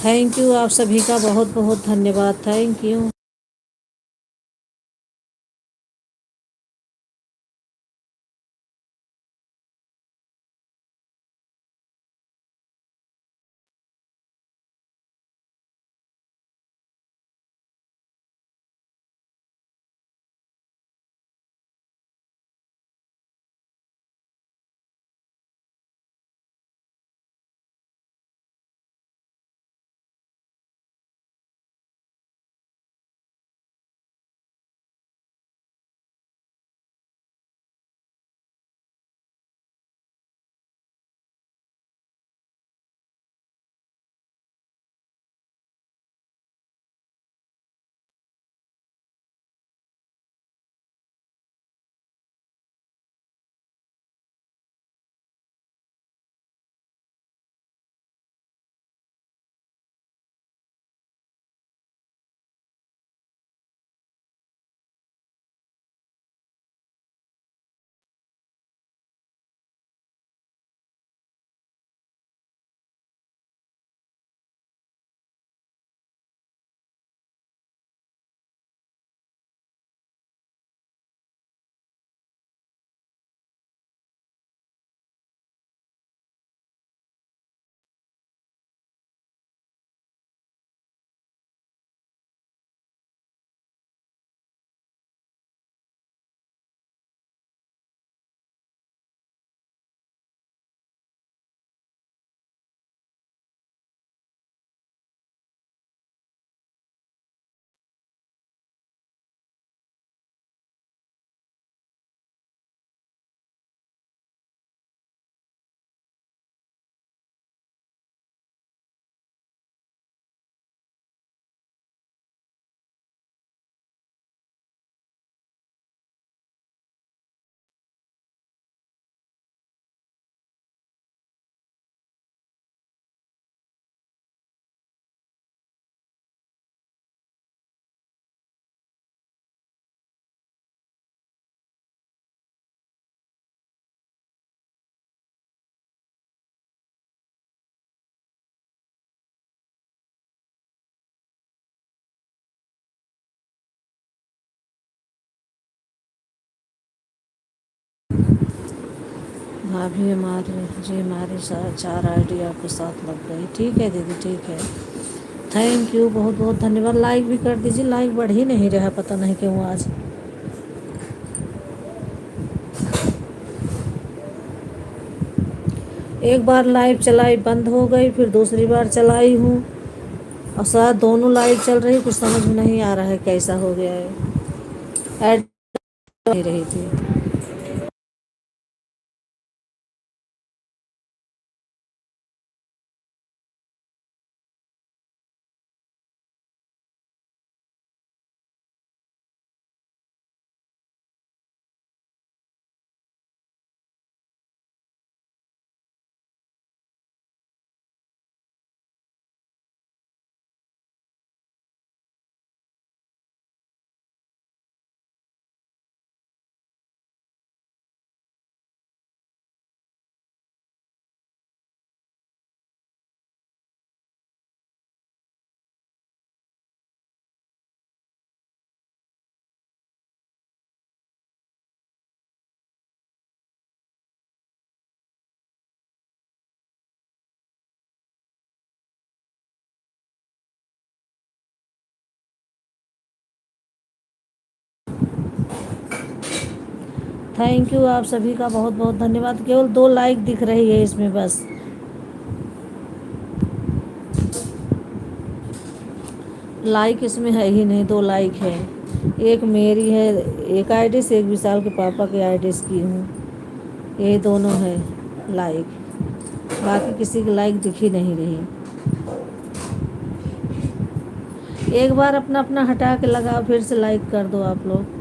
Thank you, आप सभी का बहुत बहुत धन्यवाद। Thank you. भाभी हमारे जी, हमारी 4 आईडी आपके साथ लग गई। ठीक है दीदी, ठीक है। थैंक यू, बहुत बहुत धन्यवाद। लाइक भी कर दीजिए, लाइक बढ़ ही नहीं रहा, पता नहीं क्यों आज। एक बार लाइव चलाई बंद हो गई, फिर दूसरी बार चलाई हूँ और शायद दोनों लाइव चल रही, कुछ समझ में नहीं आ रहा है कैसा हो गया है। ऐड नहीं रही थी। थैंक यू, आप सभी का बहुत बहुत धन्यवाद। केवल 2 लाइक दिख रही है इसमें बस। लाइक इसमें है ही नहीं, 2 लाइक है। एक मेरी है, एक आईडी से, एक विशाल के पापा के आईडी से की हूँ। ये दोनों है लाइक, बाकी किसी की लाइक दिख ही नहीं रही। एक बार अपना अपना हटा के लगाओ, फिर से लाइक कर दो आप लोग।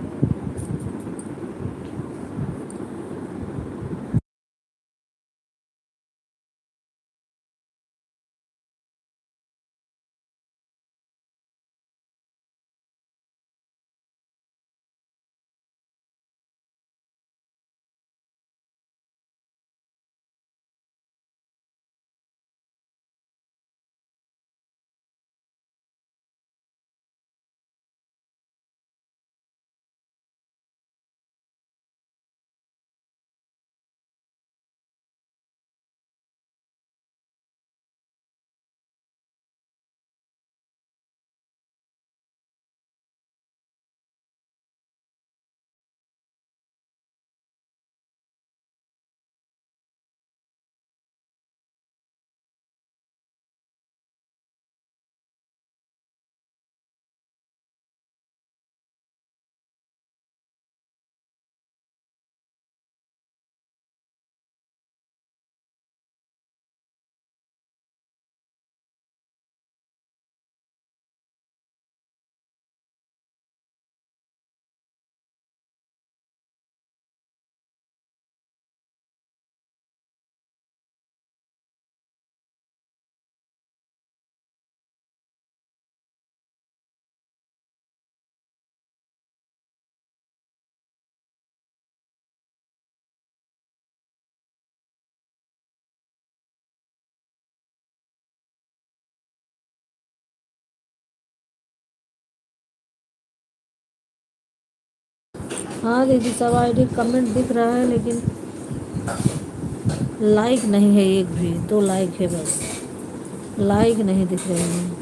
हाँ दीदी, सब आईडी कमेंट दिख रहा है, लेकिन लाइक नहीं है एक भी। 2 लाइक है बस, लाइक नहीं दिख रहे हैं।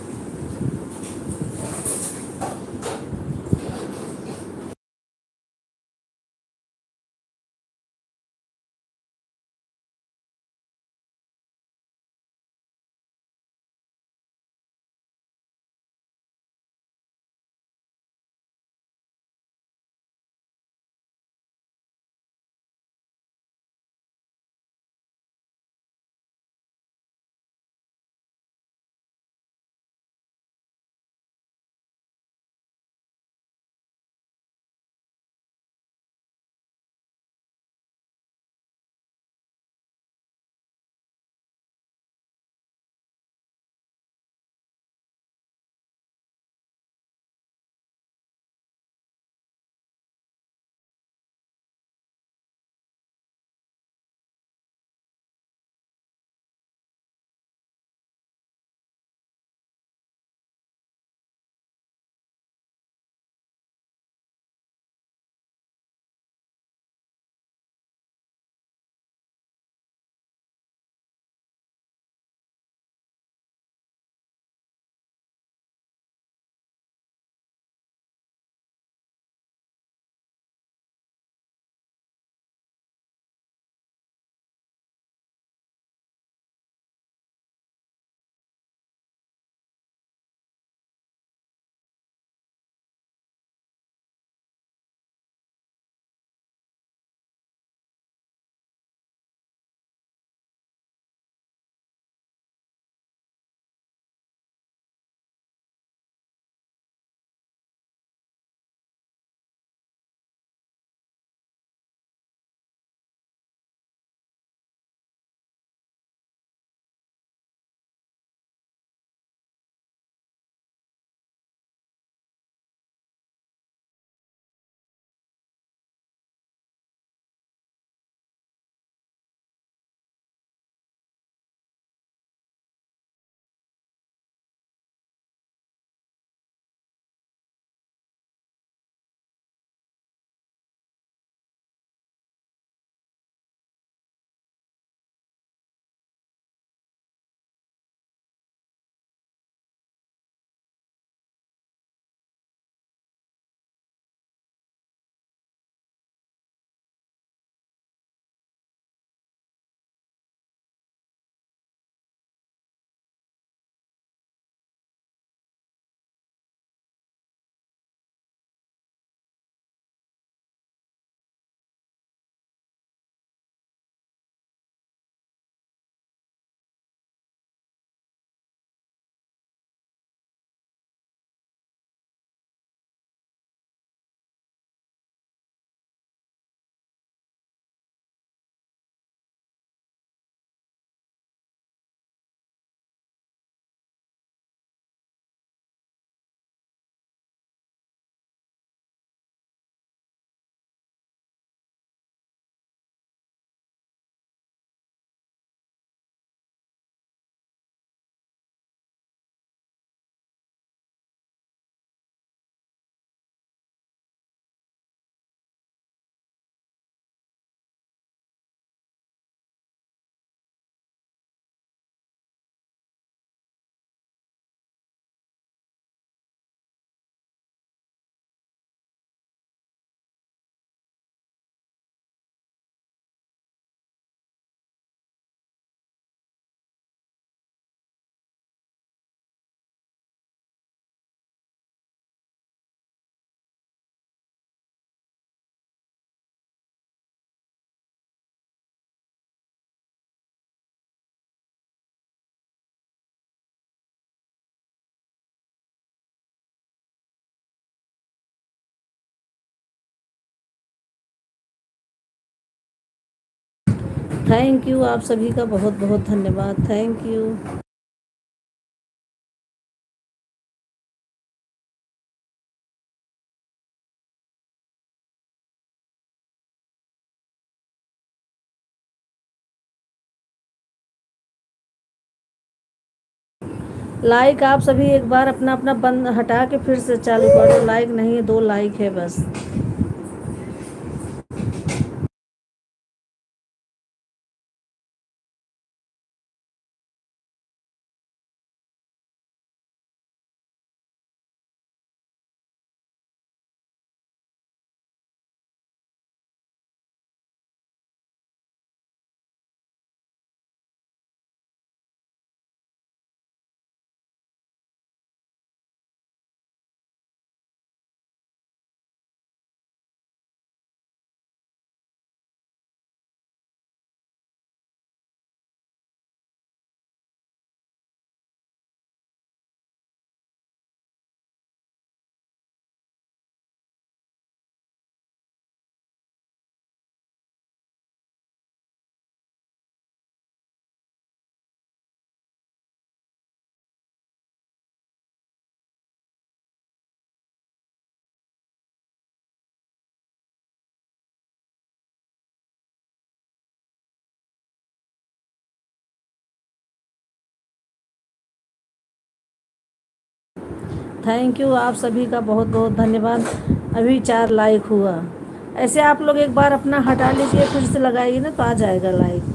थैंक यू, आप सभी का बहुत बहुत धन्यवाद। Thank you. लाइक आप सभी एक बार अपना अपना बंद हटा के फिर से चालू करो। लाइक नहीं है, 2 लाइक है बस। थैंक यू, आप सभी का बहुत बहुत धन्यवाद। अभी 4 लाइक हुआ। ऐसे आप लोग एक बार अपना हटा लीजिए, फिर से लगाइए ना, तो आ जाएगा लाइक।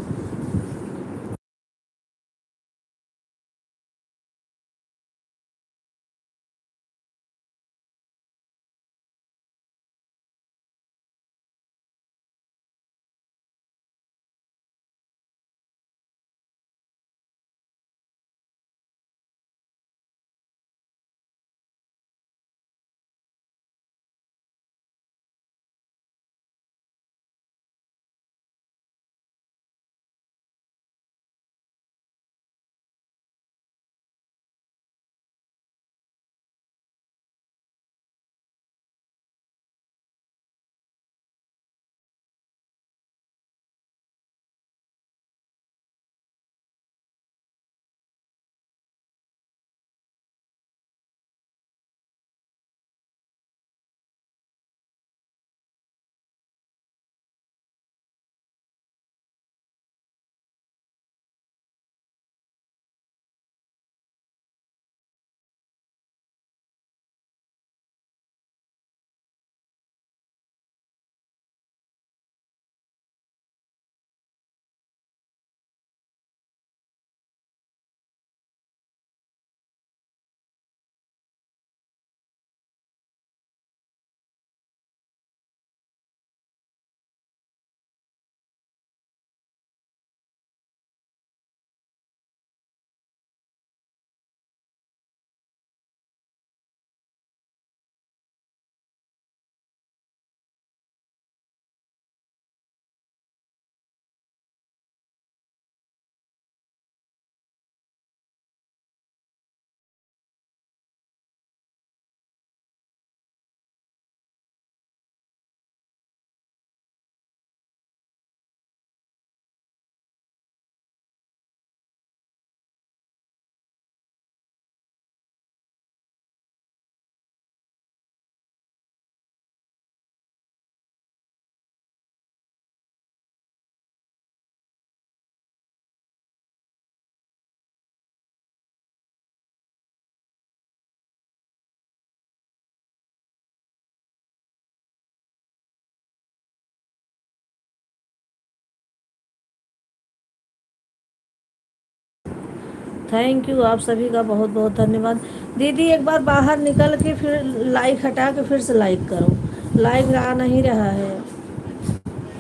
थैंक यू, आप सभी का बहुत बहुत धन्यवाद। दीदी एक बार बाहर निकल के फिर लाइक हटा के फिर से लाइक करो। लाइक आ नहीं रहा है।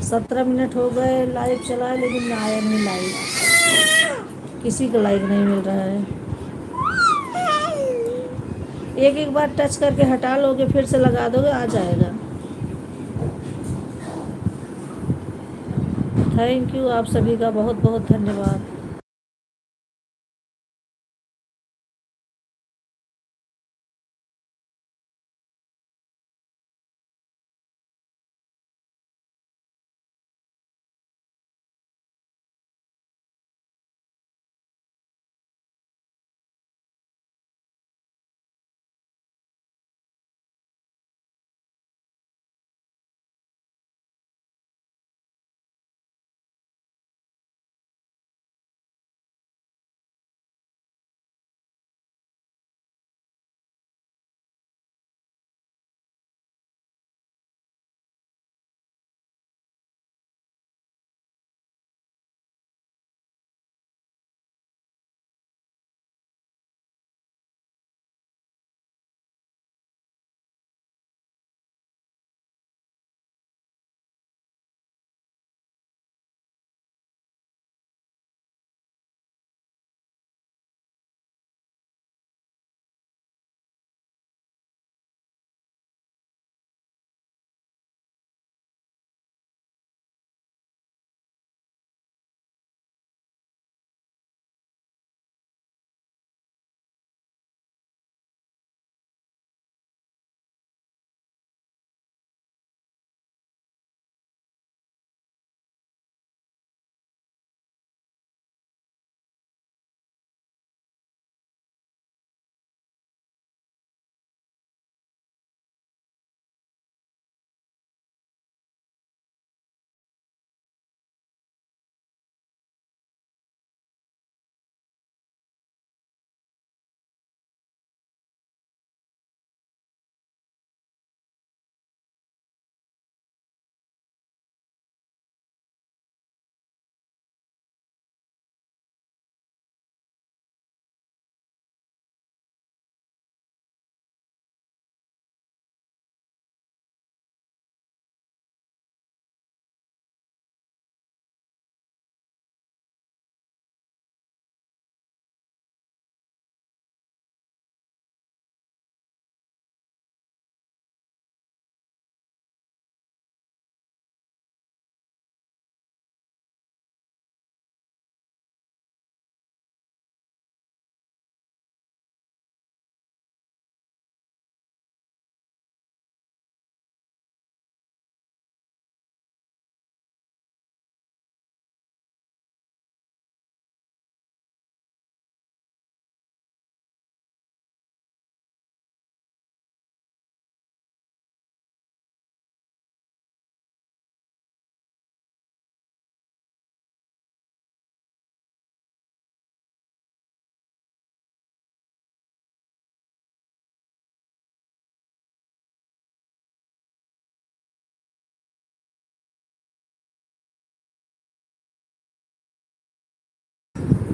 17 मिनट हो गए लाइक चला, लेकिन आया नहीं लाइक। किसी का लाइक नहीं मिल रहा है। एक एक बार टच करके हटा लोगे, फिर से लगा दोगे, आ जाएगा। थैंक यू, आप सभी का बहुत बहुत धन्यवाद।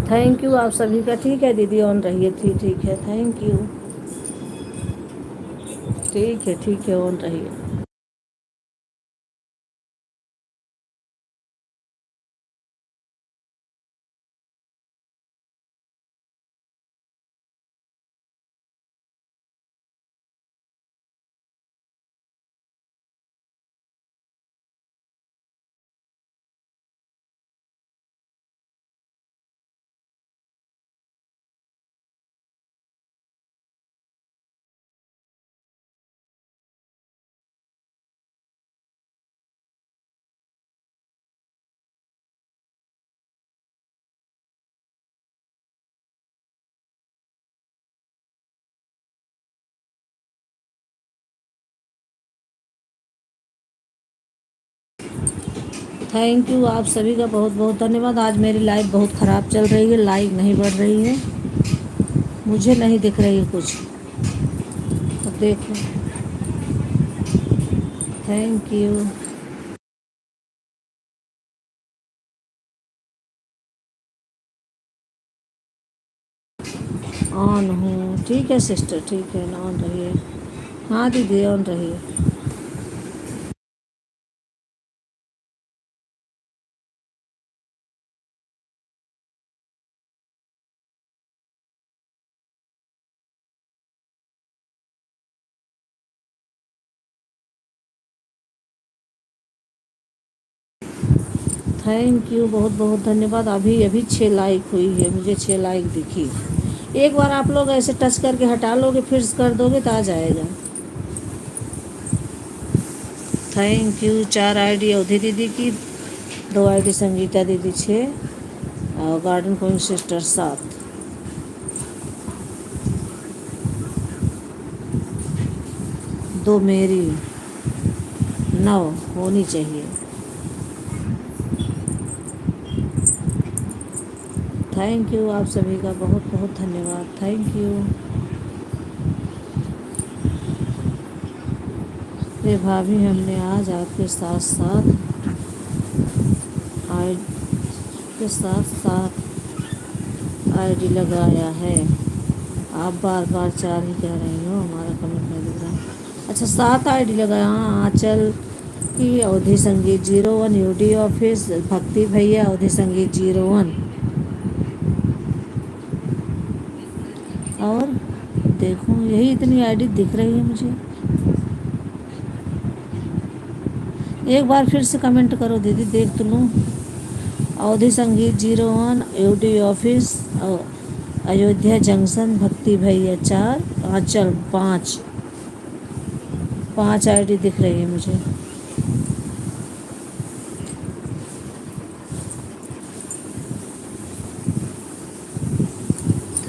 थैंक यू आप सभी का। ठीक है दीदी, ऑन रहिए थी। ठीक है, थैंक यू। ठीक है, ऑन रहिए। थैंक यू आप सभी का, बहुत बहुत धन्यवाद। आज मेरी लाइफ बहुत ख़राब चल रही है, लाइक नहीं बढ़ रही है, मुझे नहीं दिख रही है कुछ। अब देखो। Thank you. ऑन हूँ। ठीक है सिस्टर, ठीक है ना, ऑन रहिए। हाँ दीदी, ऑन रहिए। थैंक यू, बहुत बहुत धन्यवाद। अभी अभी 6 लाइक हुई है, मुझे 6 लाइक दिखी। एक बार आप लोग ऐसे टच करके हटा लोगे, फिर कर दोगे तो आ जाएगा। Thank you. 4 आईडी अवधि दीदी की, 2 आईडी संगीता दीदी 6, और गार्डन क्वीन सिस्टर 7, 2 मेरी, 9 होनी चाहिए। थैंक यू आप सभी का, बहुत बहुत धन्यवाद। Thank you. ये भाभी, हमने आज आपके साथ साथ आई के साथ साथ आईडी लगाया है। आप बार बार 4 ही कह रही हो, हमारा कमेंट नहीं दिख रहा। अच्छा, 7 आईडी लगाया। हाँ, आंचल की, अवधि संगीत 01, यूडी ऑफिस, भक्ति भैया, अवधि संगीत 01। और देखो, यही इतनी आईडी दिख रही है मुझे। एक बार फिर से कमेंट करो दीदी, देख तो लूँ। अवधि संगीत 01, यूडी ऑफिस, अयोध्या जंक्शन, भक्ति भैया 4, आंचल 5। 5 आईडी दिख रही है मुझे।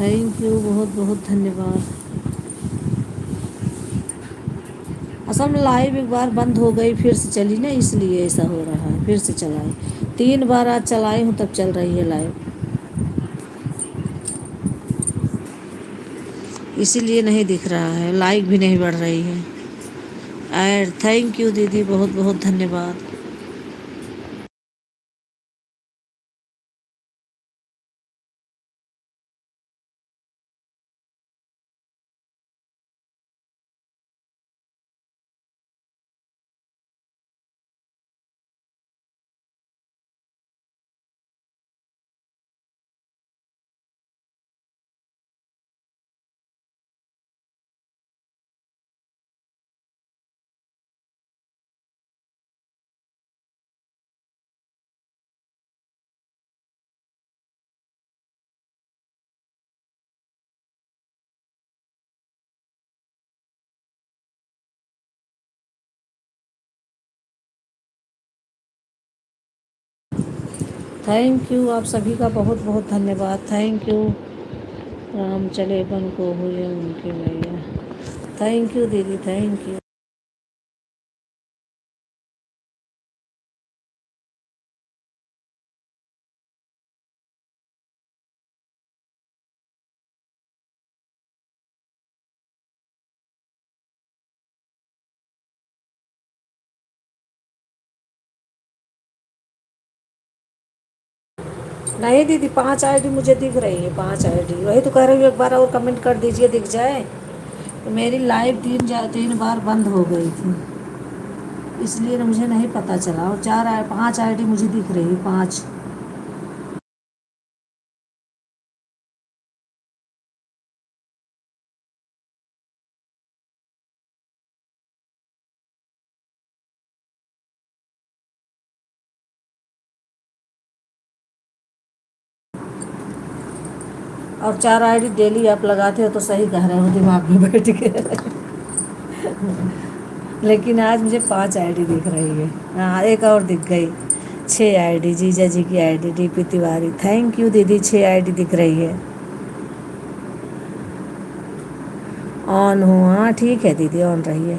थैंक यू, बहुत बहुत धन्यवाद। असल में लाइव एक बार बंद हो गई, फिर से चली ना, इसलिए ऐसा हो रहा है। फिर से चलाई, 3 बार आज चलाई हूँ, तब चल रही है लाइव, इसीलिए नहीं दिख रहा है, लाइक भी नहीं बढ़ रही है। ऐड, थैंक यू दीदी, बहुत बहुत धन्यवाद। थैंक यू आप सभी का, बहुत बहुत धन्यवाद। Thank you. राम चले बन को हुए उनके मैया। थैंक यू दीदी, थैंक यू। नहीं दीदी, 5 आईडी मुझे दिख रही है, 5 आईडी, वही तो कह रही हूँ, एक बार और कमेंट कर दीजिए दिख जाए। तो मेरी लाइव 3 बार बंद हो गई थी, इसलिए ना मुझे नहीं पता चला। और 5 आईडी मुझे दिख रही, 5। और 4 आईडी डेली आप लगाते हो तो सही कह रहे हो, दिमाग में बैठ के। लेकिन आज मुझे 5 आईडी दिख रही है। हाँ, एक और दिख गई, 6 आईडी, जीजा जी की ID, DP Tiwari. Thank you दीदी, 6 आईडी दिख रही है। ऑन हो, हाँ ठीक है दीदी, ऑन रही है।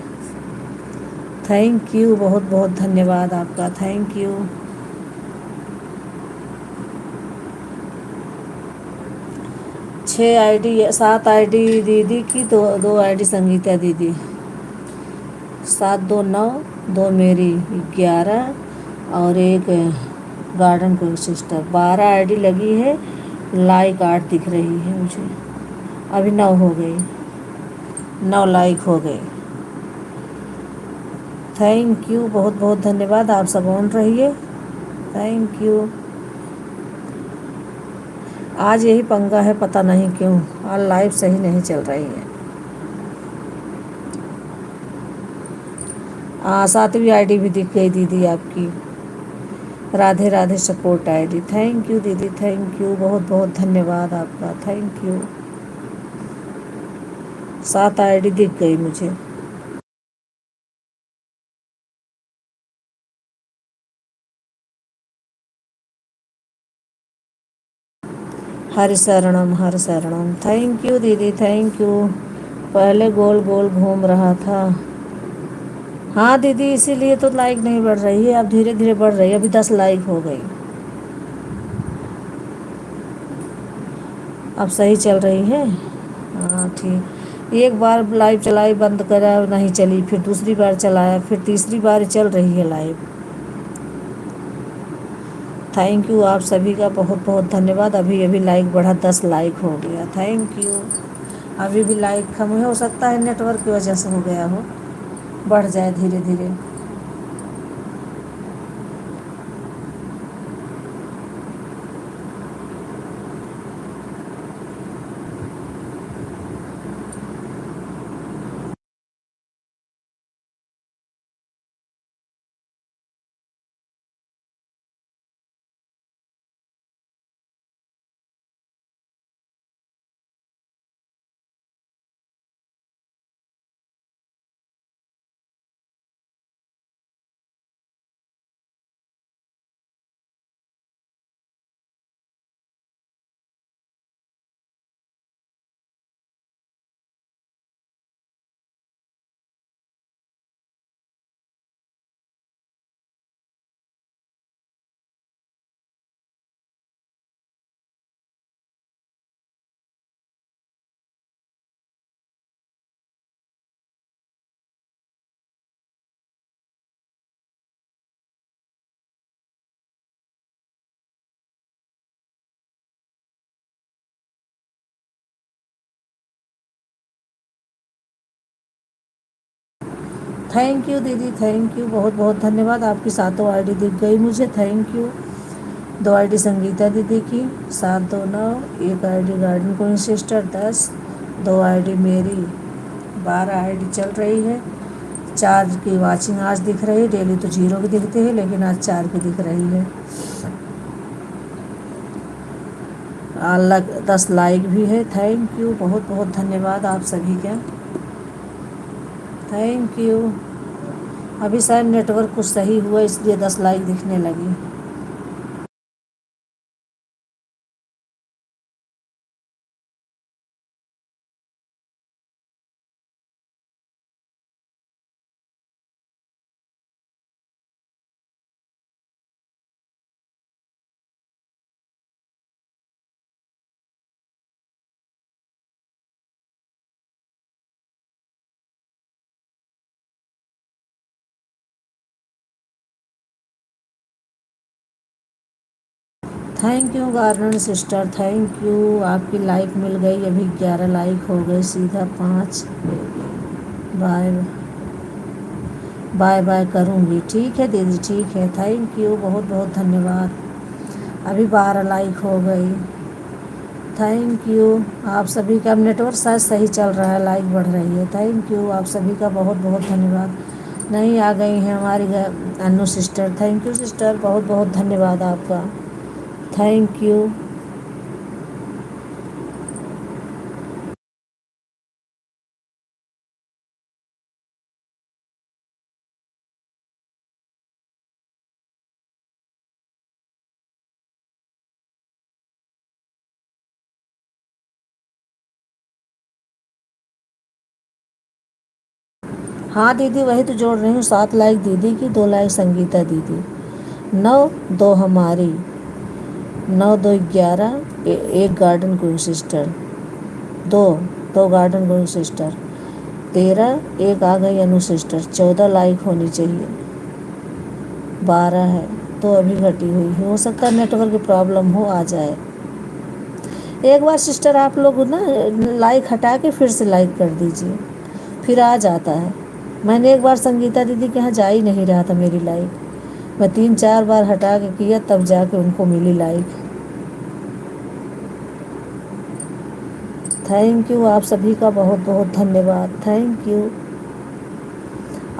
थैंक यू, बहुत बहुत धन्यवाद आपका, थैंक यू। 6 आईडी, 7 आईडी दीदी की, दो दो आईडी संगीता दीदी, 729, दो मेरी, 11, और एक गार्डन को सिस्टर। 12 आईडी लगी है, लाइक 8 दिख रही है मुझे। अभी 9 हो गई, 9 लाइक हो गए। थैंक यू, बहुत बहुत धन्यवाद, आप सब ऑन रहिए। Thank you. आज यही पंगा है, पता नहीं क्यों आज लाइव सही नहीं चल रही है। 7वीं आईडी भी दिख गई दीदी आपकी, Radhe Radhe support ID. Thank you दीदी, थैंक यू, बहुत बहुत धन्यवाद आपका, थैंक यू। 7 आईडी दिख गई मुझे। हरि शरणम, हरि शरणम। थैंक यू दीदी, थैंक यू। पहले गोल गोल घूम रहा था। हाँ दीदी, इसीलिए तो लाइक नहीं बढ़ रही है, अब धीरे धीरे बढ़ रही है, अभी 10 लाइक हो गई। अब सही चल रही है। हाँ ठीक। एक बार लाइव चलाई, बंद करा, नहीं चली, फिर दूसरी बार चलाया, फिर तीसरी बार चल रही है लाइव। थैंक यू, आप सभी का बहुत बहुत धन्यवाद। अभी अभी लाइक बढ़ा, 10 लाइक हो गया, थैंक यू। अभी भी लाइक कम हो सकता है, नेटवर्क की वजह से हो गया हो, बढ़ जाए धीरे धीरे। थैंक यू दीदी, थैंक यू, बहुत बहुत धन्यवाद, आपकी 7 आईडी दिख गई मुझे, थैंक यू। 2 आईडी संगीता दीदी की, 729, एक आईडी गार्डन को सिस्टर, 10, 2 आईडी मेरी, 12 आईडी चल रही है। 4 की वाचिंग आज दिख रही है, डेली तो 0 की दिखती है, लेकिन आज 4 की दिख रही है। 10 लाइक भी है, थैंक यू, बहुत बहुत धन्यवाद आप सभी का, थैंक यू। अभी शायद नेटवर्क कुछ सही हुआ, इसलिए 10 लाइक दिखने लगी। Thank you garden sister, thank you. आपकी लाइक मिल गई, अभी 11 लाइक हो गए, सीधा 5। बाय बाय बाय करूँगी, ठीक है दीदी, ठीक है, थैंक यू, बहुत बहुत धन्यवाद। अभी 12 लाइक हो गई, थैंक यू। आप सभी का नेटवर्क शायद सही चल रहा है, लाइक बढ़ रही है, थैंक यू। आप सभी का बहुत बहुत धन्यवाद। नहीं आ गई हैं हमारी अनु सिस्टर, थैंक यू सिस्टर, बहुत बहुत धन्यवाद आपका, थैंक यू। हाँ दीदी, वही तो जोड़ रही हूँ, 7 लाइक दीदी की, 2 लाइक संगीता दीदी, 9, 2 हमारी, 9 2 11, एक garden queen sister, 2 2 garden queen sister, 13, एक आ गई अनु सिस्टर, 14 लाइक होनी चाहिए, 12 है तो अभी घटी हुई है, हो सकता है नेटवर्क की प्रॉब्लम हो, आ जाए। एक बार सिस्टर आप लोग ना लाइक हटा के फिर से लाइक कर दीजिए, फिर आ जाता है। मैंने एक बार संगीता दीदी के यहाँ जा ही नहीं रहा था मेरी लाइक, मैं 3 4 बार हटा के किया तब जाके उनको मिली लाइक। थैंक यू, आप सभी का बहुत बहुत धन्यवाद, थैंक यू।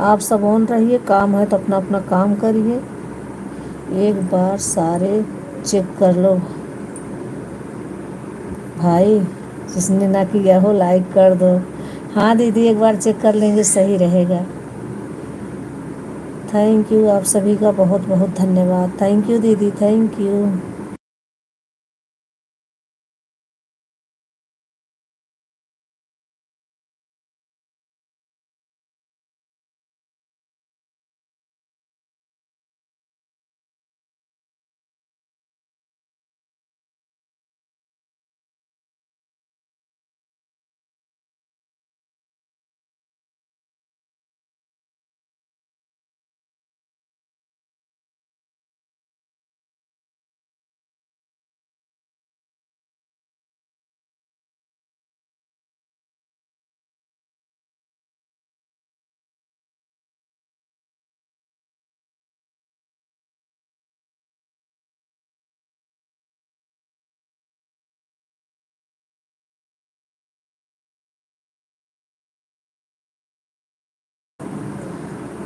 आप सब ऑन रहिए, काम है तो अपना अपना काम करिए, एक बार सारे चेक कर लो भाई, जिसने ना किया हो लाइक कर दो। हाँ दीदी, एक बार चेक कर लेंगे, सही रहेगा। थैंक यू, आप सभी का बहुत बहुत धन्यवाद, थैंक यू दीदी, थैंक यू।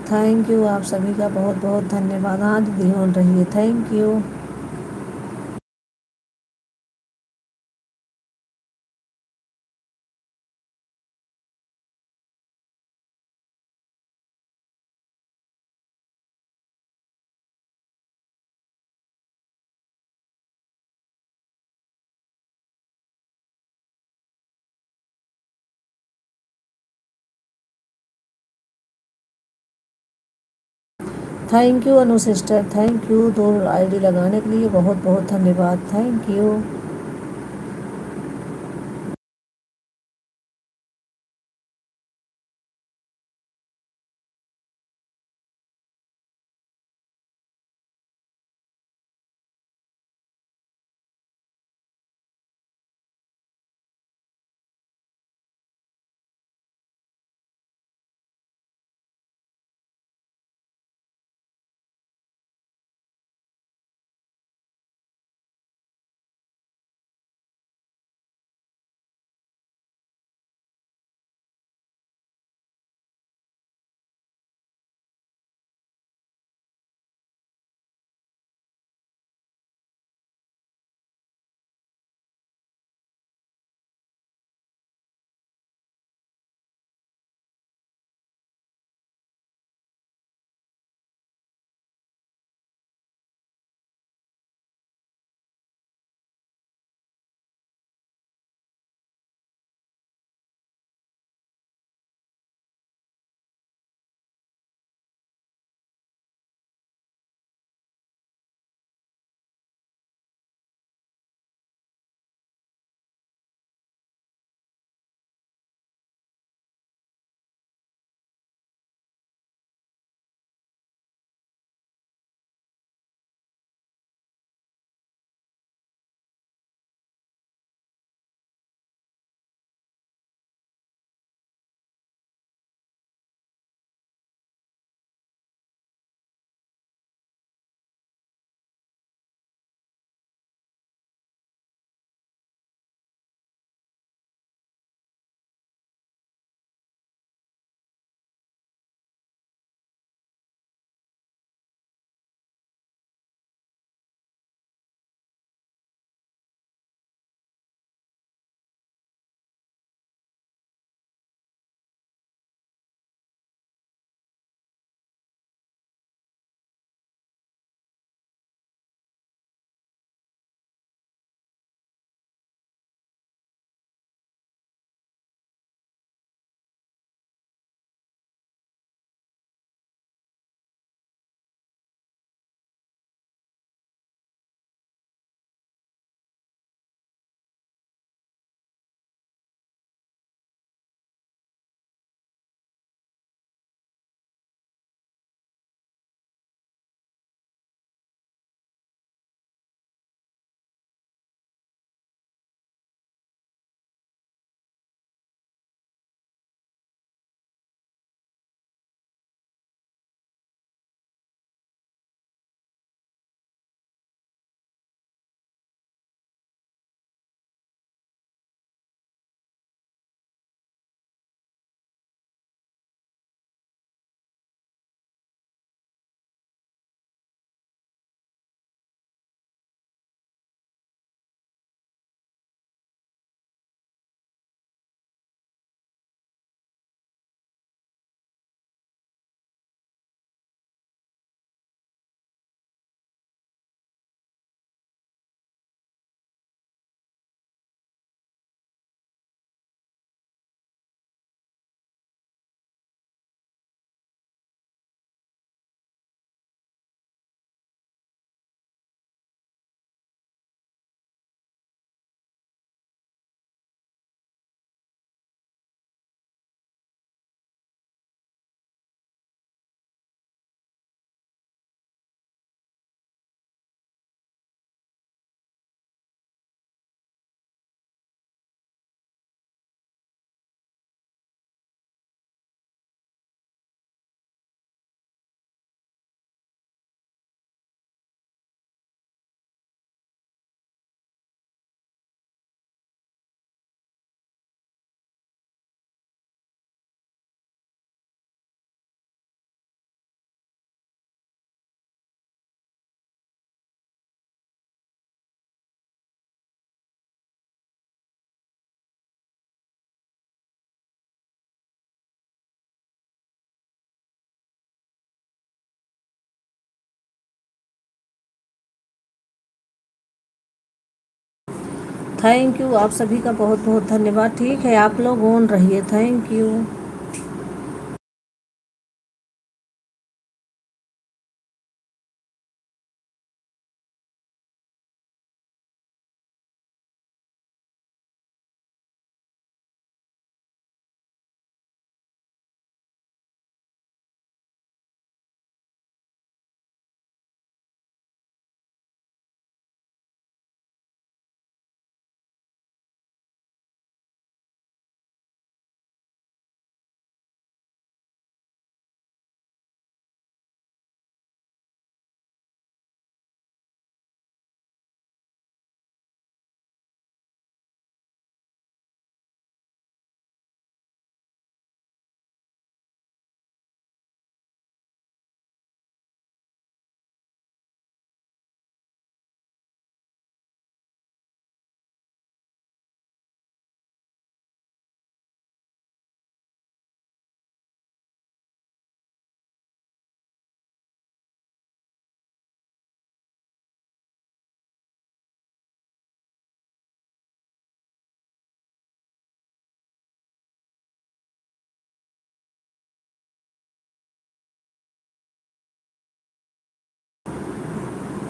थैंक यू, आप सभी का बहुत बहुत धन्यवाद। हाँ दीदी, ऑन रहिए, thank you. Thank you Anu sister, thank you, 2 ID लगाने के लिए बहुत बहुत धन्यवाद, थैंक यू। थैंक यू, आप सभी का बहुत बहुत धन्यवाद। ठीक है, आप लोग ऑन रहिए। Thank you.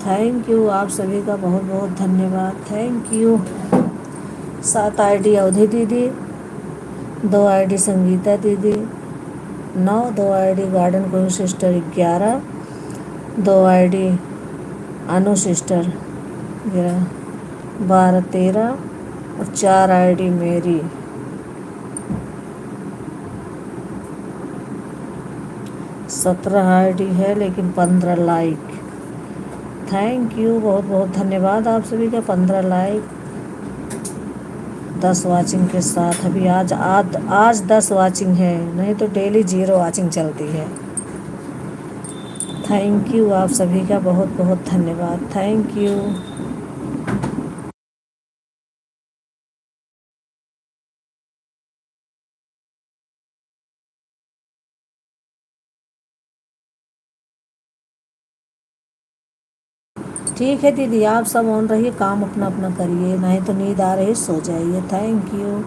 थैंक यू, आप सभी का बहुत बहुत धन्यवाद। Thank you. 7 आईडी अवधि दीदी, 2 आईडी संगीता दीदी, 9, 2 आईडी गार्डन कोई सिस्टर 11, 2 आईडी अनु सिस्टर 12 13 और 4 आईडी मेरी। 17 आईडी है लेकिन 15 लाइक। थैंक यू, बहुत बहुत धन्यवाद आप सभी का। 15 लाइक, 10 वाचिंग के साथ। अभी आज 10 वाचिंग है, नहीं तो डेली 0 वाचिंग चलती है। थैंक यू, आप सभी का बहुत बहुत धन्यवाद। Thank you. ठीक है दीदी, आप सब ऑन रहिए, काम अपना अपना करिए, नहीं तो नींद आ रही सो जाइए। Thank you.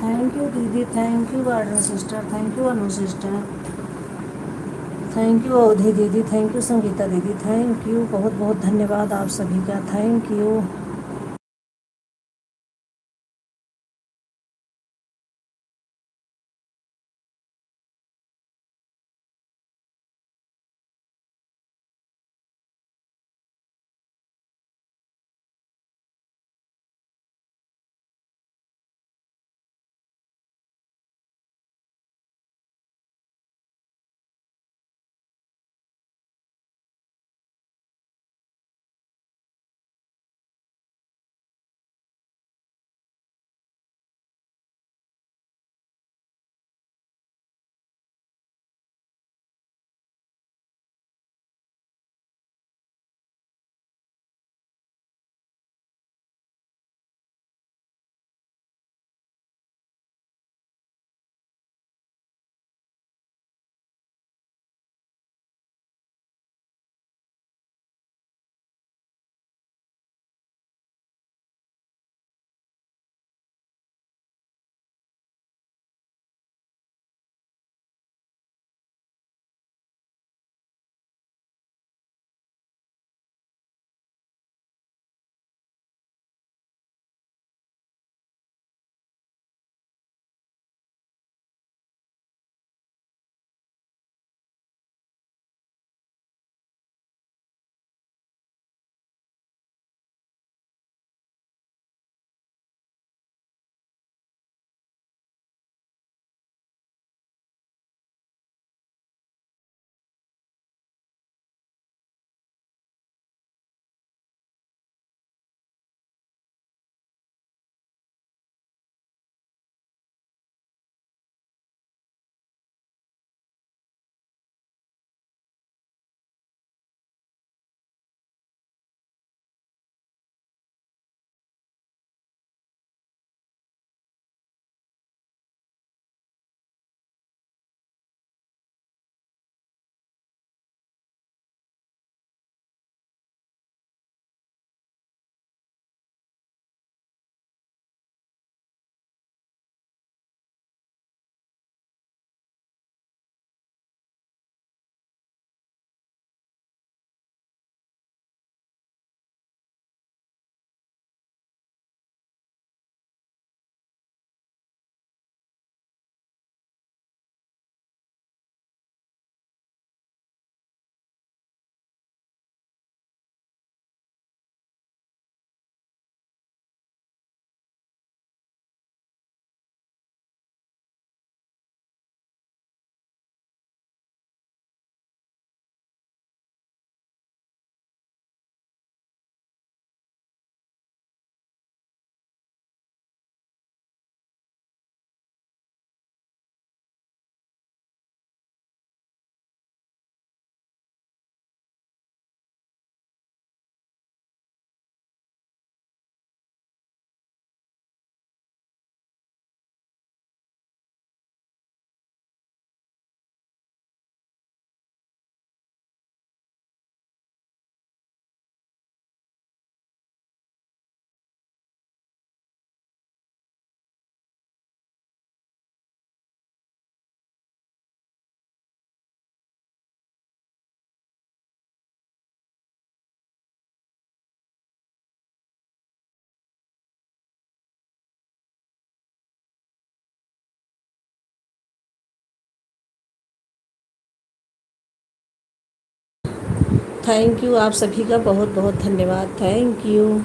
थैंक यू दीदी, thank you garden sister, thank you Anu sister, thank you Avadhi दीदी, थैंक यू संगीता दीदी, थैंक यू, बहुत बहुत धन्यवाद आप सभी का, थैंक यू। थैंक यू आप सभी का बहुत बहुत धन्यवाद, थैंक यू।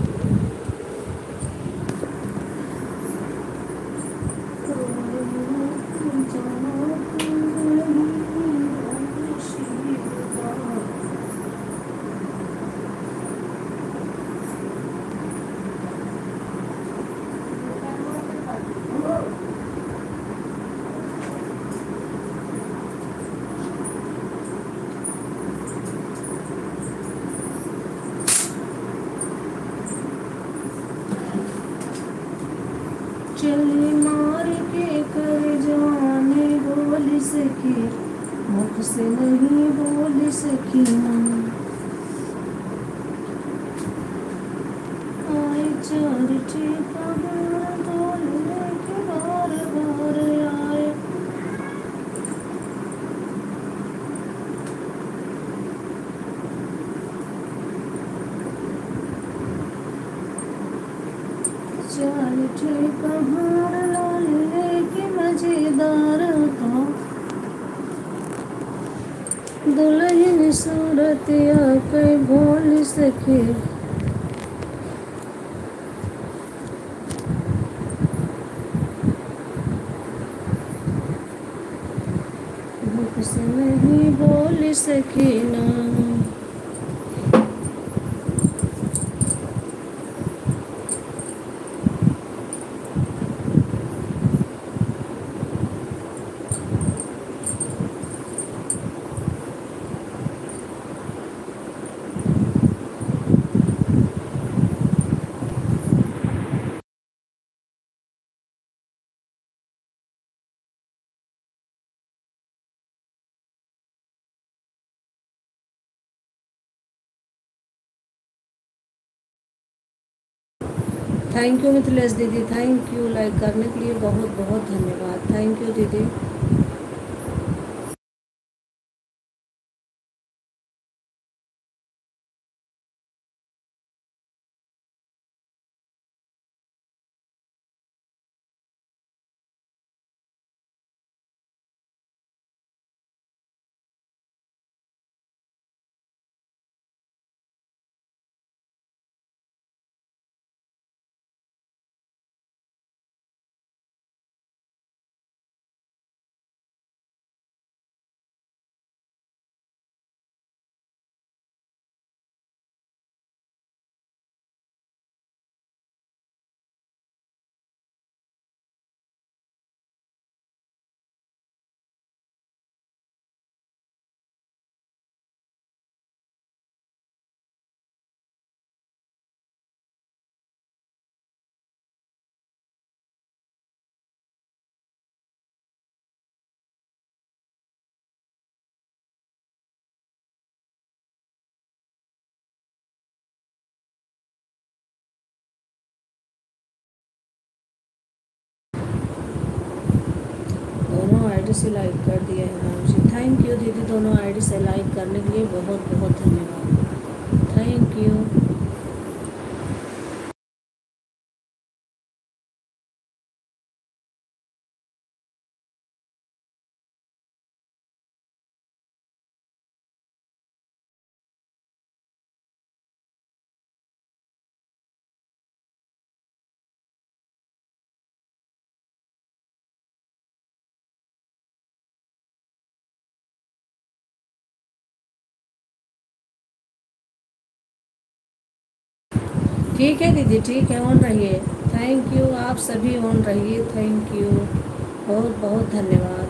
चली मार के कर जाने बोल सकी, मुख से नहीं बोल सकी ना, आए चार ठी पगड़ तोले के बार चाल चल कहाँ लाले के मजेदार था दुल्हन सूरत या कई भोल सके भूख से नहीं बोल सके ना थैंक यू मिथिलेश दीदी, थैंक यू लाइक करने के लिए बहुत बहुत धन्यवाद। थैंक यू दीदी। दोनों आईडी से लाइक कर दिया है मैम जी, थैंक यू दीदी। दोनों आईडी से लाइक करने के लिए बहुत बहुत धन्यवाद। Thank you. ठीक है दीदी, ठीक है, ऑन रहिए। थैंक यू, आप सभी ऑन रहिए। थैंक यू, बहुत बहुत धन्यवाद।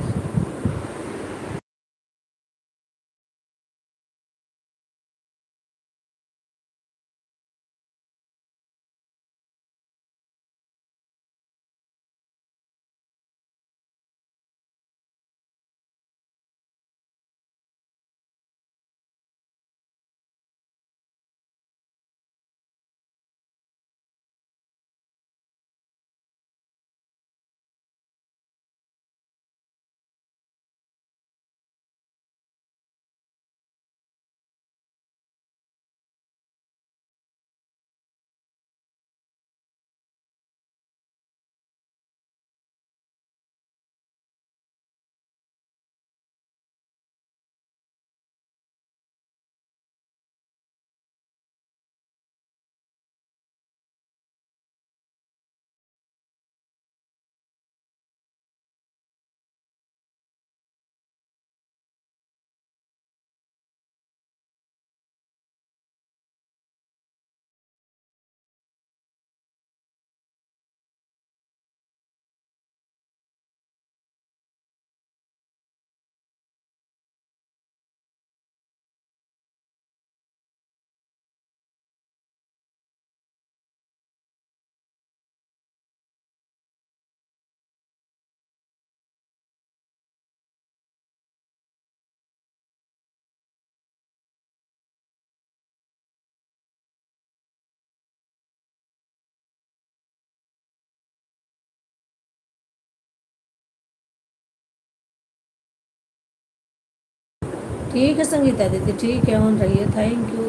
ठीक है संगीता दीदी, ठीक है, ऑन रहिए। थैंक यू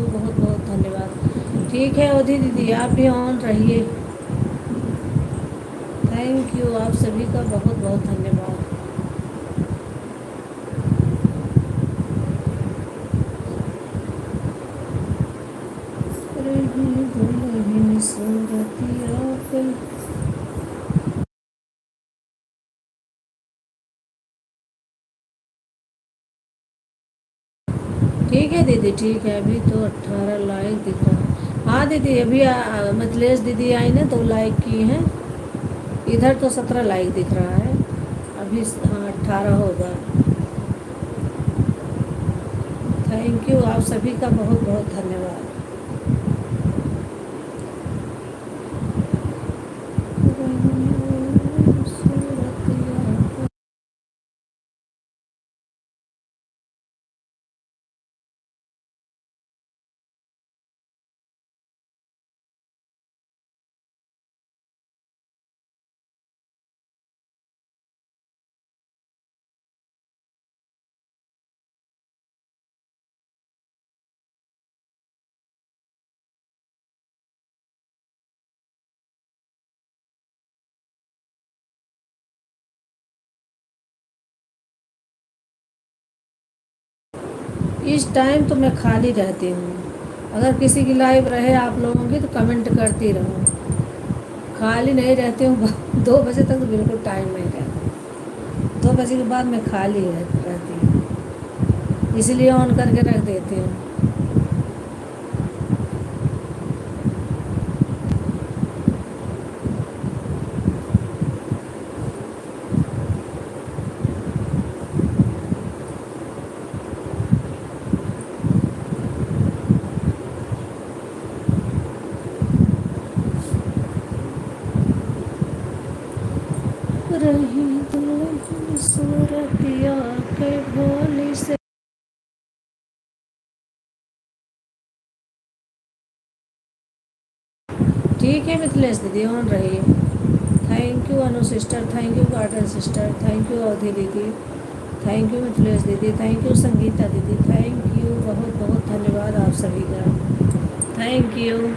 बहुत बहुत धन्यवाद। ठीक है अवधि दीदी, आप भी ऑन रहिए। थैंक यू, आप सभी का बहुत बहुत धन्यवाद। रही दुल्हन सूरतिया पे। ठीक है दीदी, ठीक है। अभी तो 18 लाइक दिख रहा है। हाँ दीदी, अभी मिथिलेश दीदी आई ना तो लाइक की हैं। इधर तो 17 लाइक दिख रहा है अभी। हाँ, 18 होगा। थैंक यू, आप सभी का बहुत बहुत धन्यवाद। इस टाइम तो मैं खाली रहती हूँ। अगर किसी की लाइव रहे आप लोगों की तो कमेंट करती रहूँ। खाली नहीं रहती हूँ 2 बजे तक तो बिल्कुल टाइम नहीं रहता। 2 बजे के बाद मैं खाली रहती हूँ, इसलिए ऑन करके रख देती हूँ। रही दुल्हन सूरतिया के भोली से। ठीक है मिथिलेश दीदी, ऑन रहिए। Thank you Anu sister, thank you garden sister, thank you Avadhi दीदी, थैंक यू मिथिलेश दीदी, थैंक यू संगीता दीदी, थैंक यू, बहुत बहुत धन्यवाद आप सभी का। Thank you.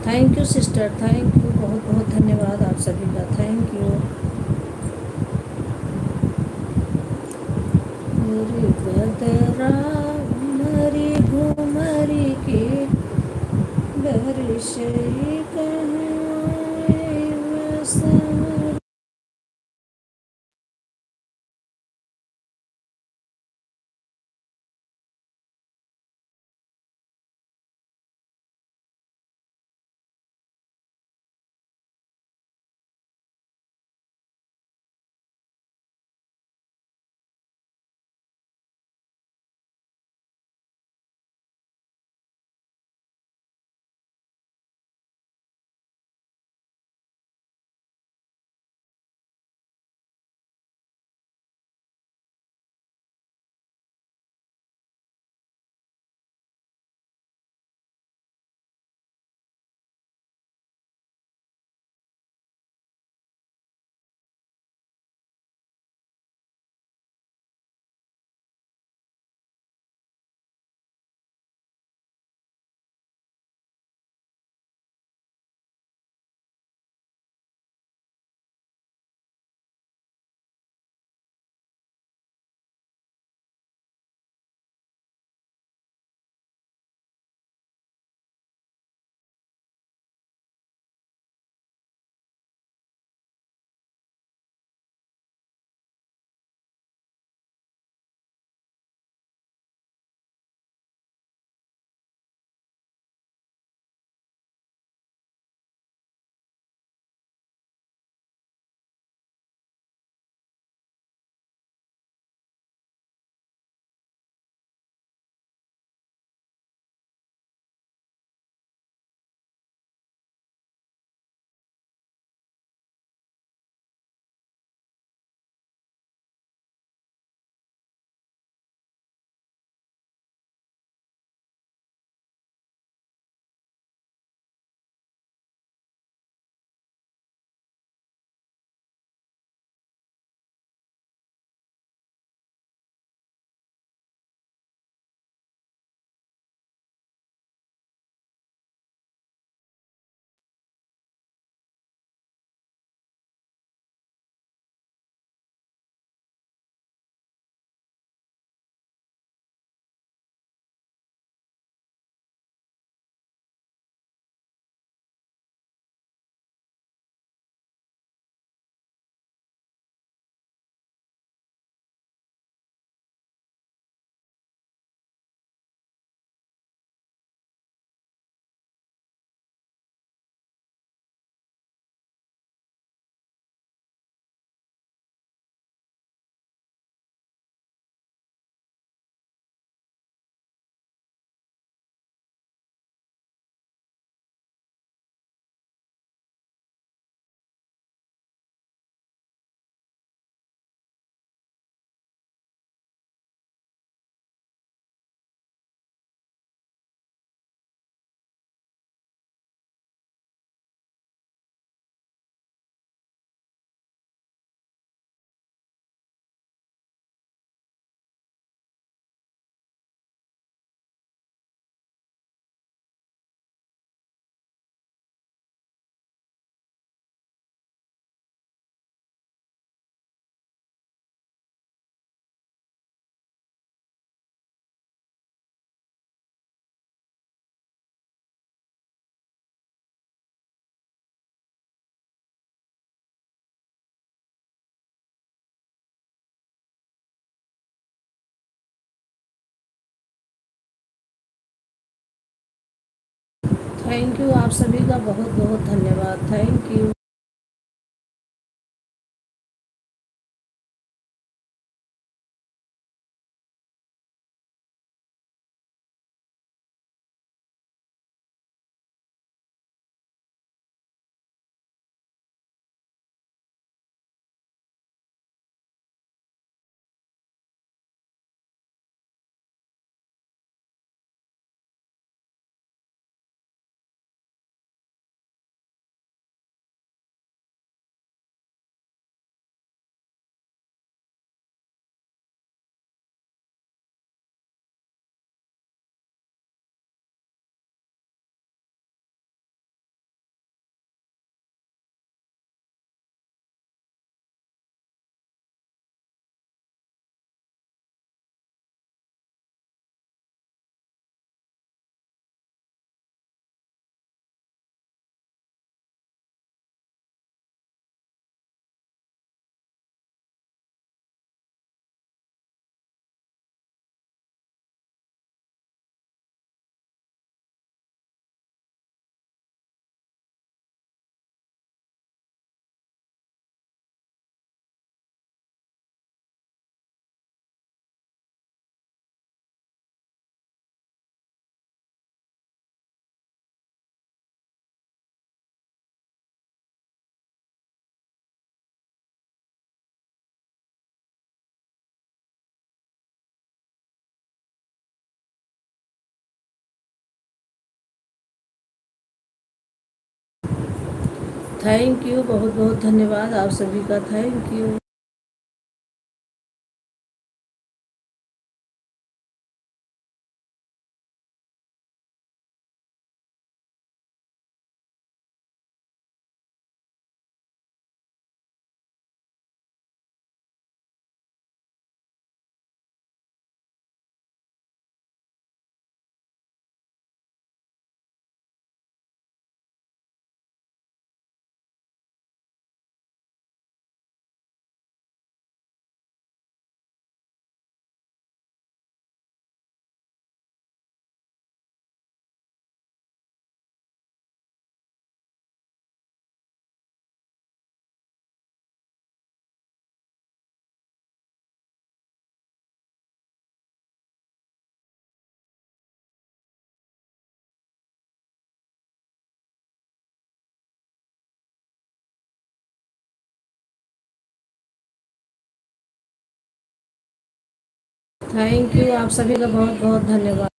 Thank you sister, thank you, बहुत बहुत धन्यवाद आप सभी का। Thank you. मेरी बदरा मरी घुमरी की बारिश कहाँ थैंक यू, आप सभी का बहुत बहुत धन्यवाद। Thank you. थैंक यू, बहुत बहुत धन्यवाद आप सभी का। Thank you. थैंक यू, आप सभी का बहुत बहुत धन्यवाद।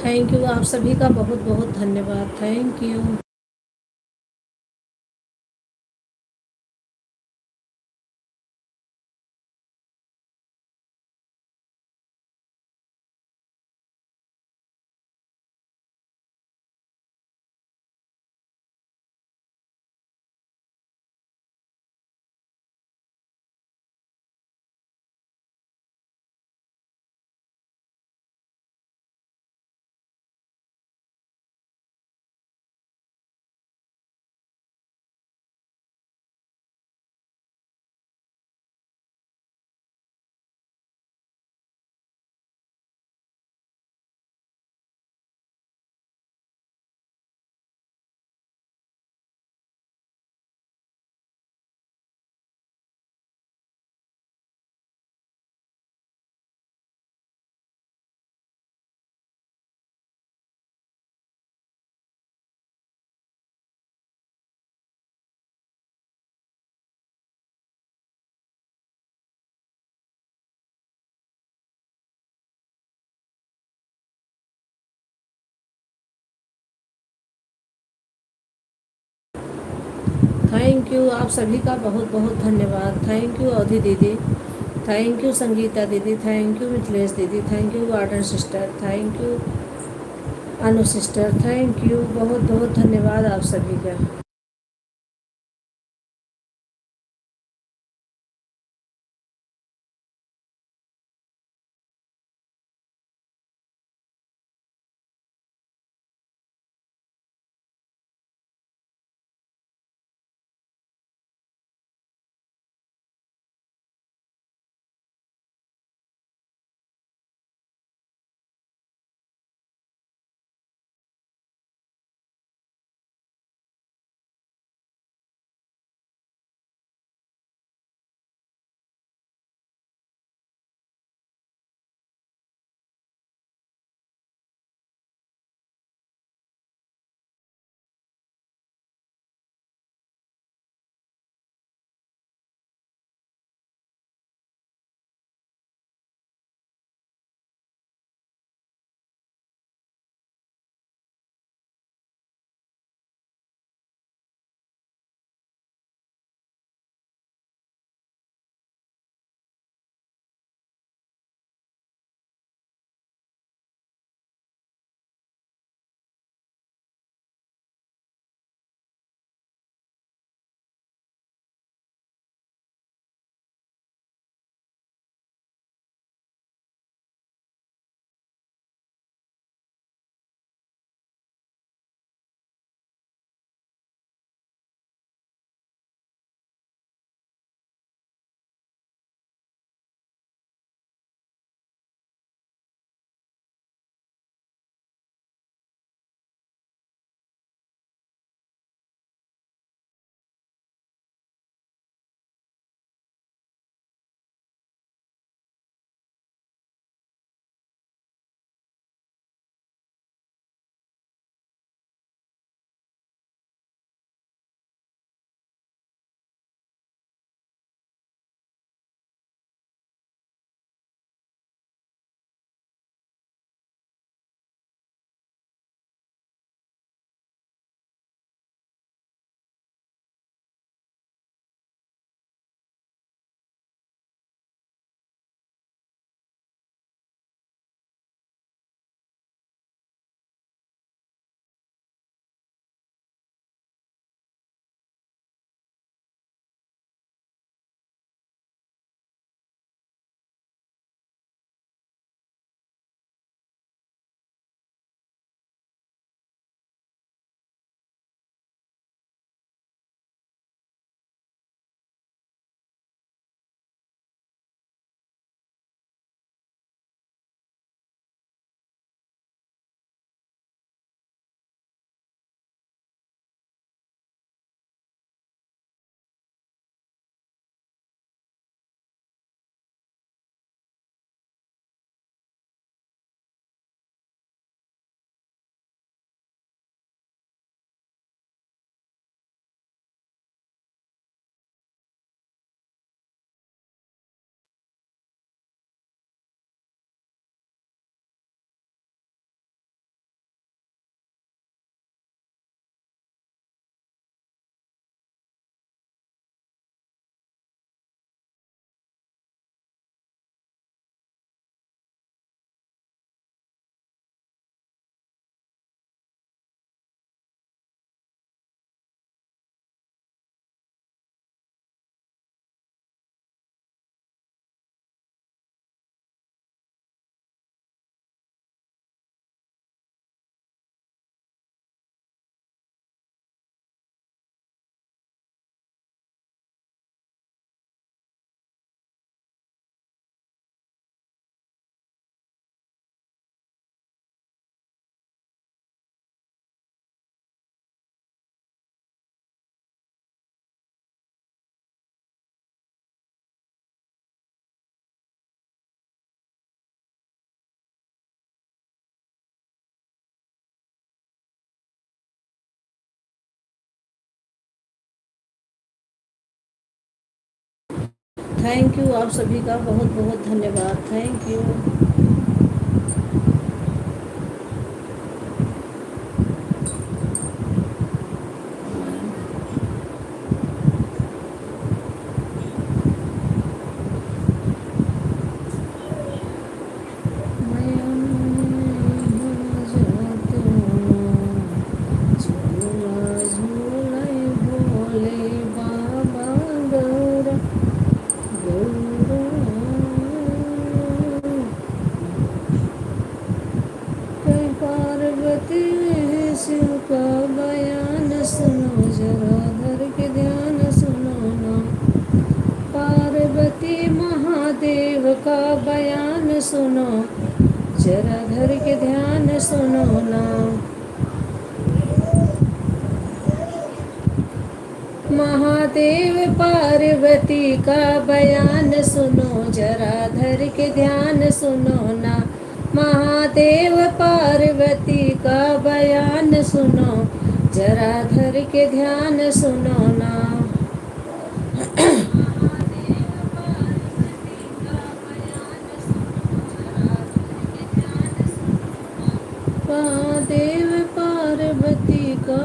थैंक यू, आप सभी का बहुत बहुत धन्यवाद। Thank you. थैंक यू, आप सभी का बहुत बहुत धन्यवाद। थैंक यू अवधि दीदी, थैंक यू संगीता दीदी, थैंक यू मिथिलेश दीदी, thank you warden sister, thank you Anu sister, thank you, बहुत बहुत धन्यवाद आप सभी का। थैंक यू, आप सभी का बहुत बहुत धन्यवाद। Thank you. पार्वती शिव का बयान सुनो, जरा धर के ध्यान सुनो ना। पार्वती महादेव का बयान सुनो, जरा धर के ध्यान सुनो ना। महादेव पार्वती का बयान सुनो, जरा धर के ध्यान सुनो ना। महादेव पार्वती का बयान सुनो, जरा धर के ध्यान सुनो ना। महादेव पार्वती का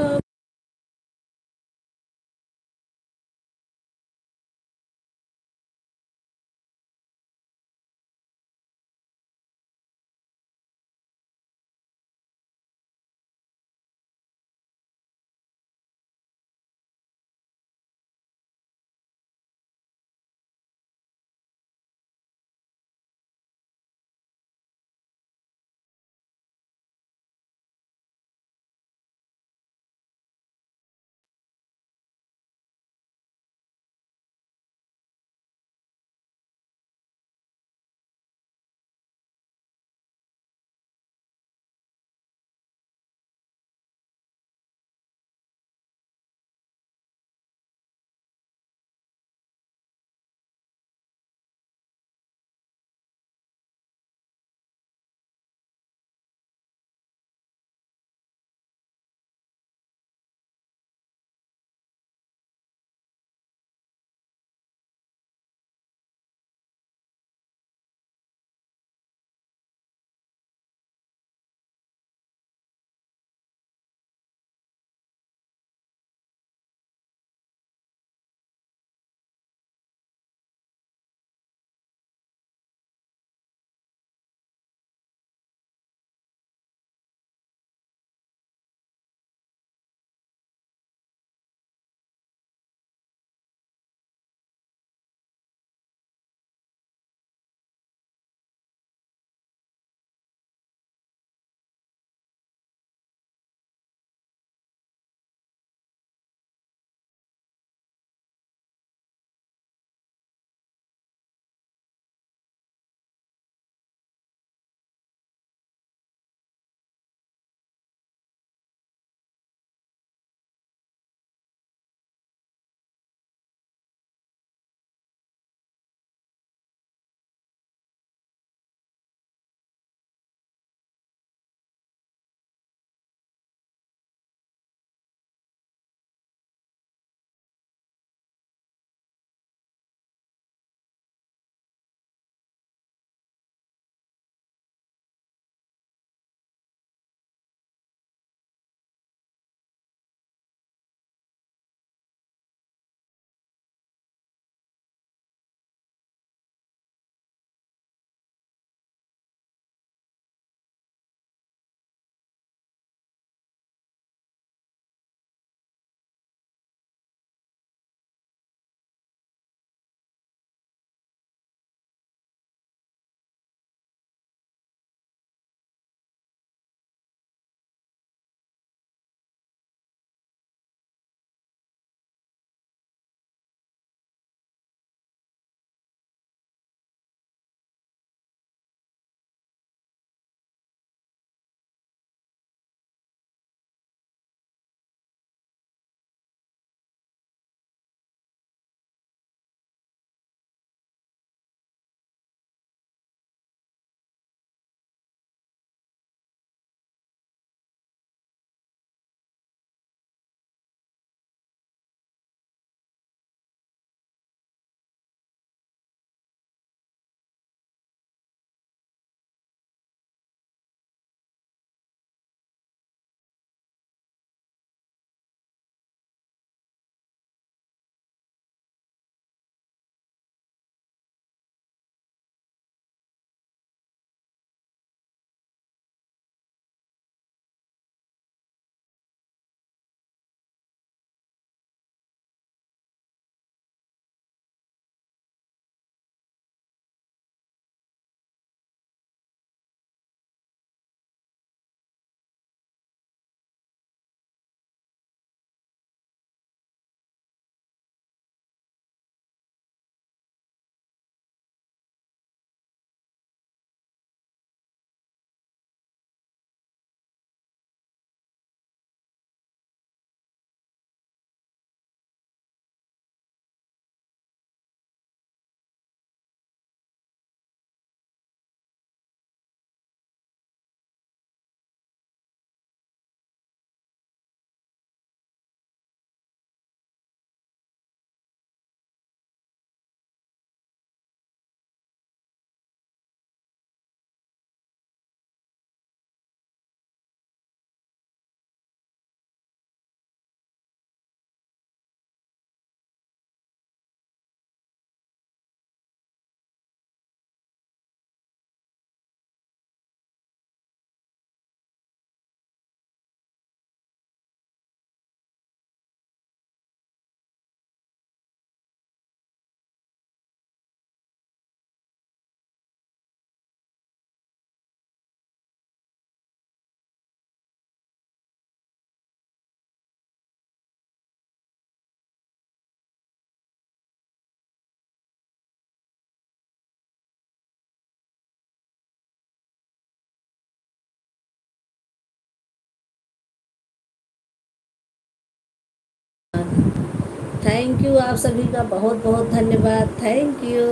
थैंक यू, आप सभी का बहुत बहुत धन्यवाद। Thank you.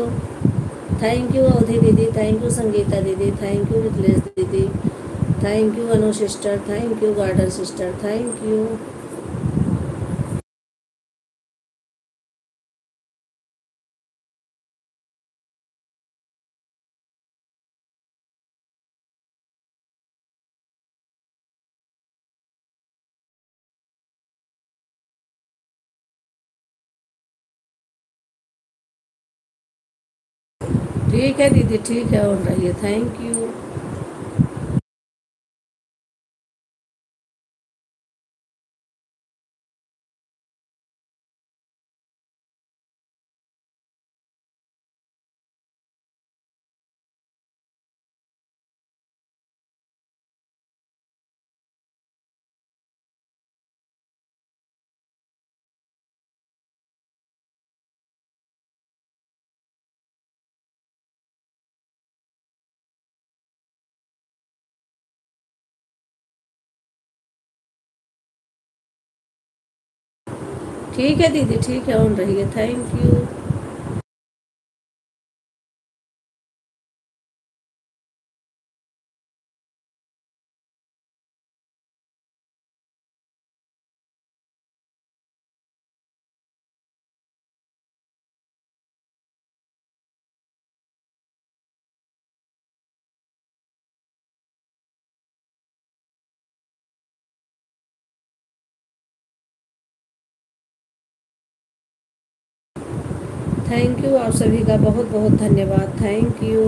Thank you Avadhi दीदी, थैंक यू संगीता दीदी, थैंक यू मिथिलेश दीदी, thank you Anu sister, thank you garden sister, thank you. ठीक है दीदी, ठीक है, और रहिए। Thank you. ठीक है दीदी, ठीक है, ऑन रहिए। Thank you. थैंक यू, आप सभी का बहुत बहुत धन्यवाद। Thank you.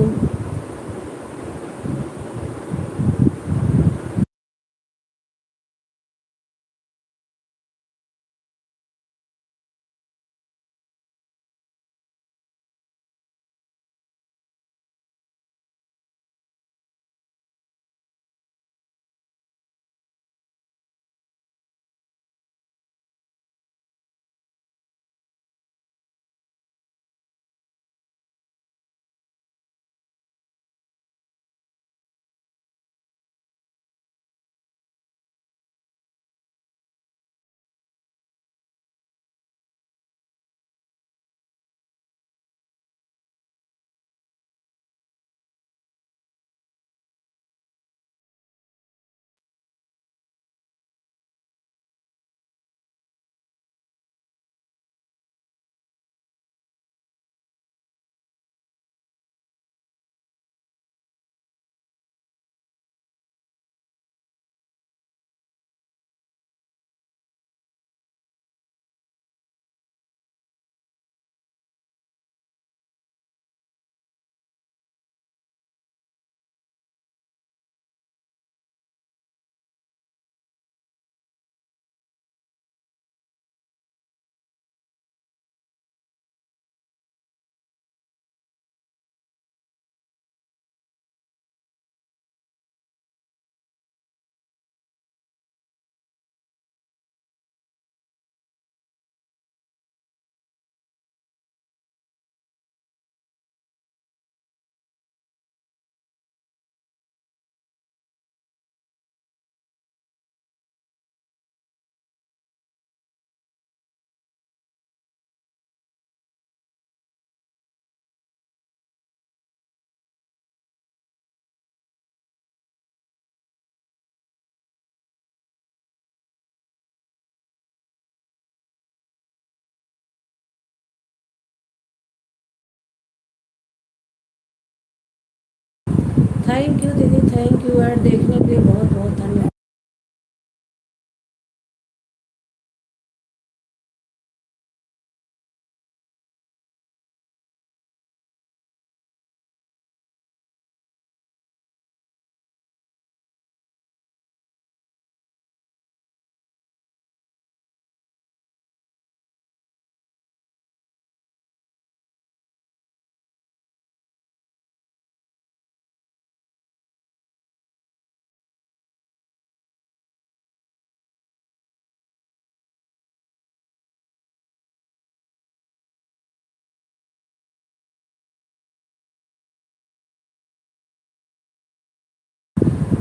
थैंक यू दीदी, थैंक यू। ऐड देखने के लिए बहुत बहुत धन्यवाद।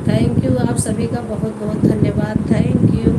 थैंक यू, आप सभी का बहुत बहुत धन्यवाद। Thank you.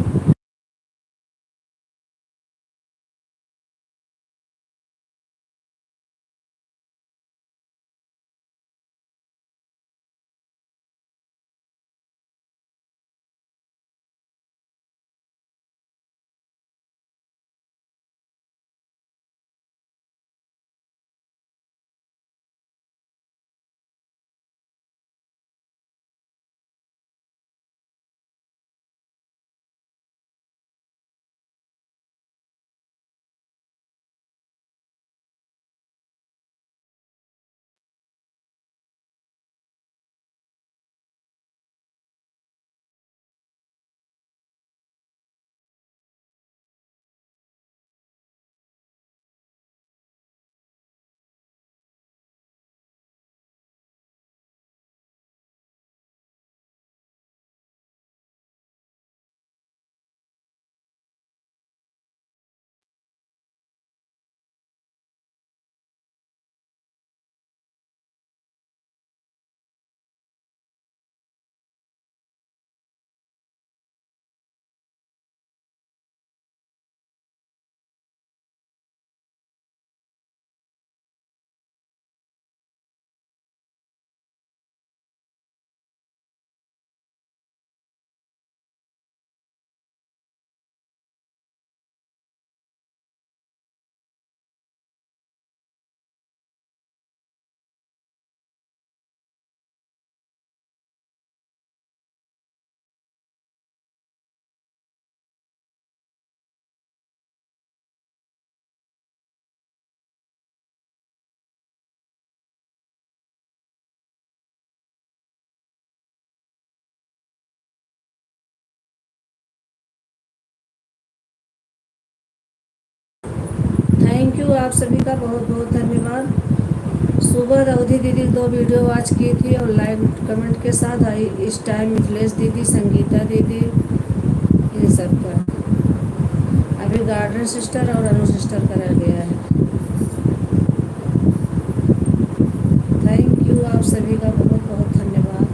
थैंक यू आप सभी का बहुत बहुत धन्यवाद। सुबह अवधि दीदी 2 वीडियो वॉच की थी और लाइव कमेंट के साथ आई। इस टाइम मिथिलेश दीदी, संगीता दीदी, इन सब का। अभी गार्डन सिस्टर और अनु सिस्टर का रह गया है। थैंक यू आप सभी का बहुत बहुत धन्यवाद।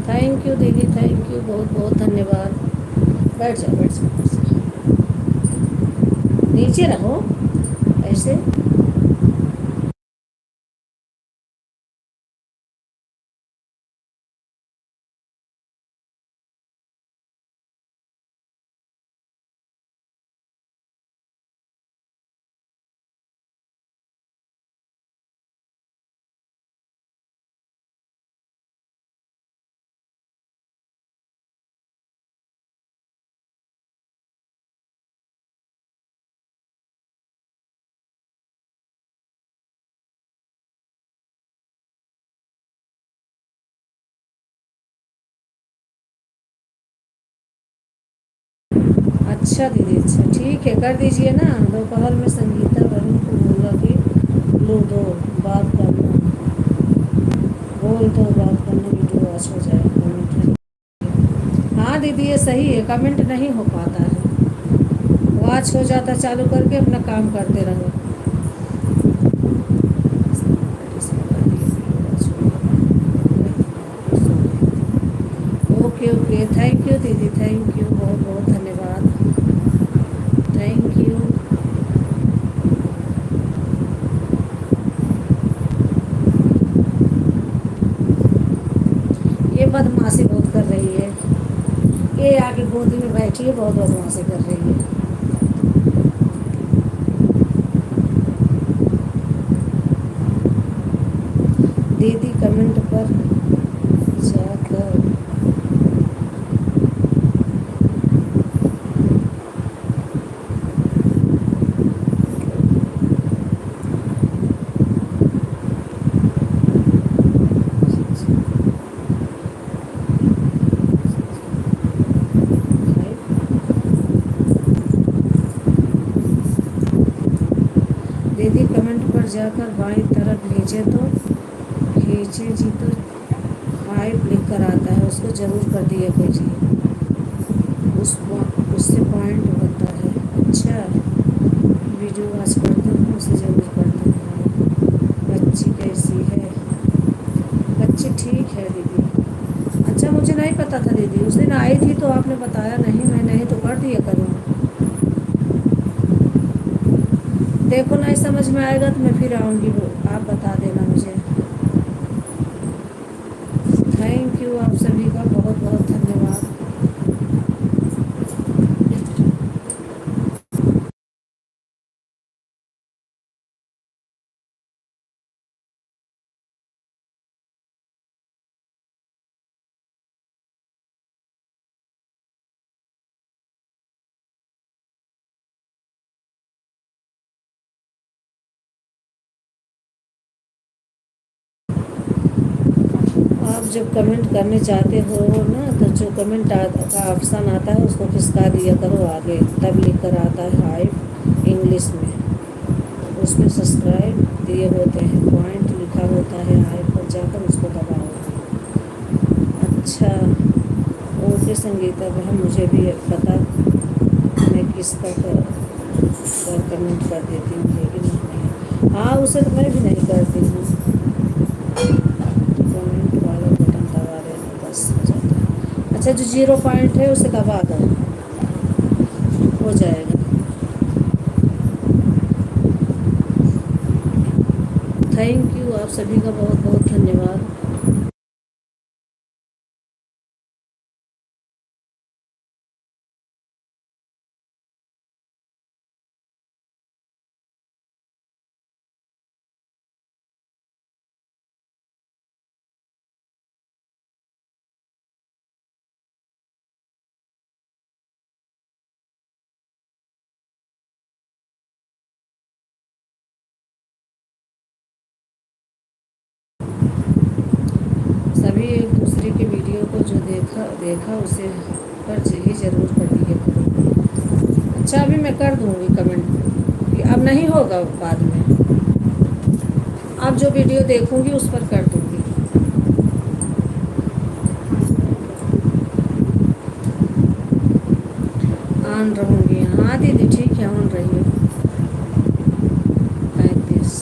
थैंक यू दीदी, थैंक यू, बहुत बहुत धन्यवाद। बैठ जाओ, बैठ जाओ, बैठ जाओ। नीचे रहो ऐसे। अच्छा दीदी, अच्छा ठीक है, कर दीजिए ना। दोपहर में संगीता वरुण को बोला कि लूडो बात करना, बोल दो बात करना, वीडियो वॉच हो जाए, कमेंट नहीं। हाँ दीदी, ये सही है, कमेंट नहीं हो पाता है। वॉच हो जाता, चालू करके अपना काम करते रहो। ओके ओके, थैंक यू दीदी, थैंक यू, बहुत बहुत धन्यवाद। Thank you. ये बदमाशी बहुत कर रही है, ये आके गोदी में बैठी है, बहुत बदमाशी कर रही है। दीदी कमेंट पर जाकर दीदी कमेंट पर जाकर बाईं तरफ नीचे तो खींचे जी तो हाइप लिख कर आता है, उसको ज़रूर कर दिया कीजिए, उससे पॉइंट बनता है। अच्छा, वीडियो वॉच करते हैं, उसे ज़रूर करते हैं। बच्ची कैसी है? बच्ची ठीक है दीदी। अच्छा, मुझे नहीं पता था दीदी, उस दिन आई थी तो आपने बताया नहीं, मैं नहीं तो कर दिया करूँ। देखो नहीं समझ में आएगा तो मैं फिर आऊँगी, आप बता देना मुझे। थैंक यू आप सभी का बहुत बहुत धन्यवाद। आप जब कमेंट करने जाते हो ना, तो जो कमेंट का ऑप्शन आता है उसको खिसका दिया करो आगे, तब लिख कर आता है हाइप इंग्लिश में, उसमें सब्सक्राइब दिए होते हैं, पॉइंट लिखा होता है हाइप। जाकर उसको दबाओगे। अच्छा, ओके संगीता बहन, मुझे भी पता, मैं किसका कमेंट कर देती हूँ, लेकिन नहीं, हाँ उसे तो मैं भी नहीं करती हूँ। कमेंट वाला बटन दबा देना, बस हो जाता है। अच्छा, जो 0 पॉइंट है उसे दबा दो, हो जाएगा। थैंक यू, आप सभी का बहुत बहुत धन्यवाद। सभी एक दूसरे के वीडियो को जो देखा देखा उसे पर ही ज़रूर कर दिया करो। अच्छा, अभी मैं कर दूँगी कमेंट, कि अब नहीं होगा बाद में। अब जो वीडियो देखूँगी उस पर कर दूँगी। ऑन रहूँगी, हाँ दीदी ठीक है, ऑन रहिए। 35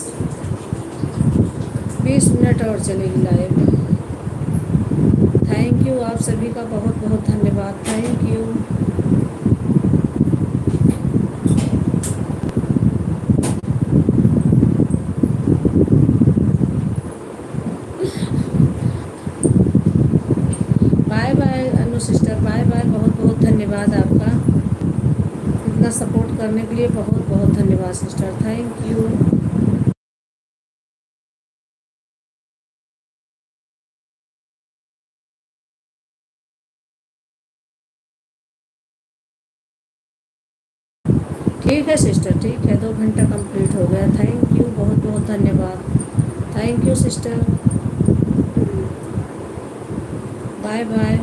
20 मिनट और चलेगी लाइव। थैंक यू, आप सभी का बहुत बहुत धन्यवाद। Thank you. Bye bye Anu sister, bye bye, बहुत बहुत धन्यवाद आपका, इतना सपोर्ट करने के लिए बहुत बहुत धन्यवाद सिस्टर, थैंक यू। ठीक है सिस्टर, ठीक है, 2 घंटा कंप्लीट हो गया। थैंक यू, बहुत बहुत धन्यवाद। Thank you sister, bye bye.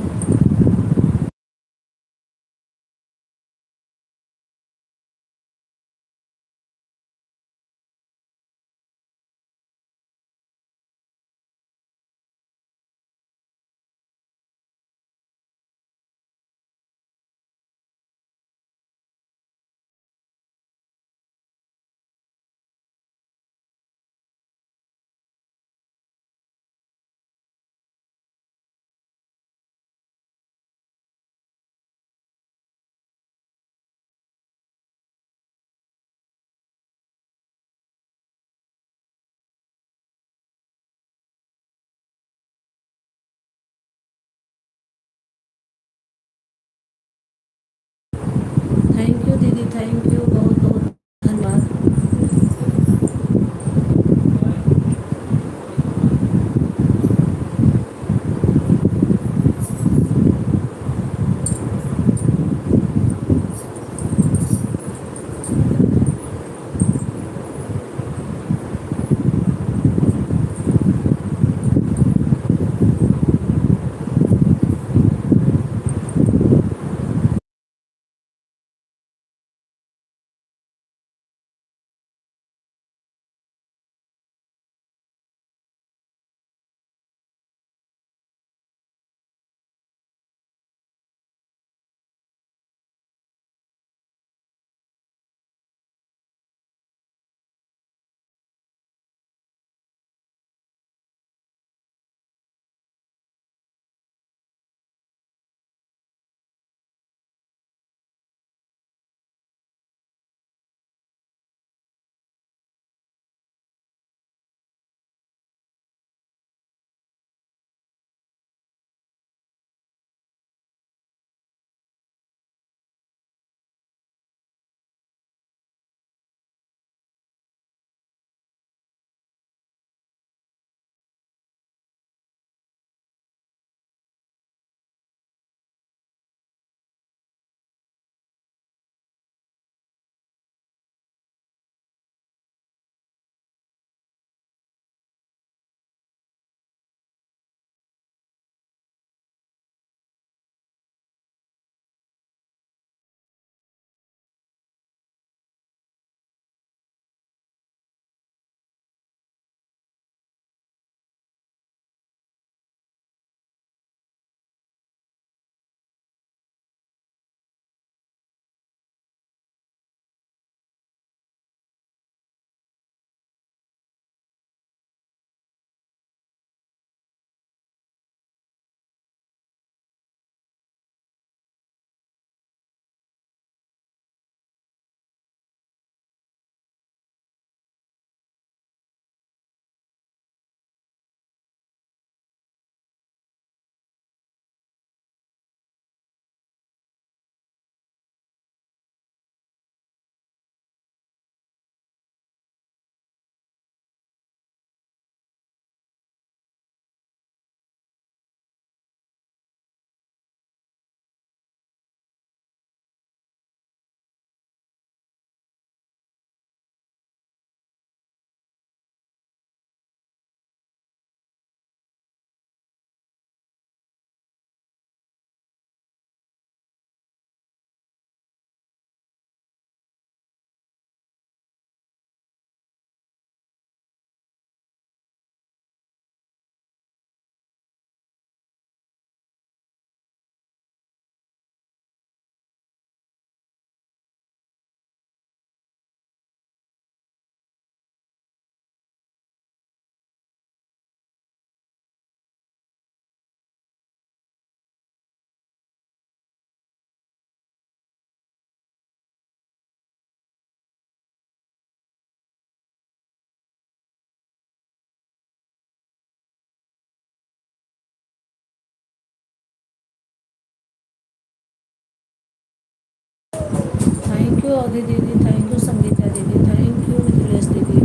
Thank you Avadhi दीदी, थैंक यू संगीता दीदी, थैंक यू मिथिलेश दीदी,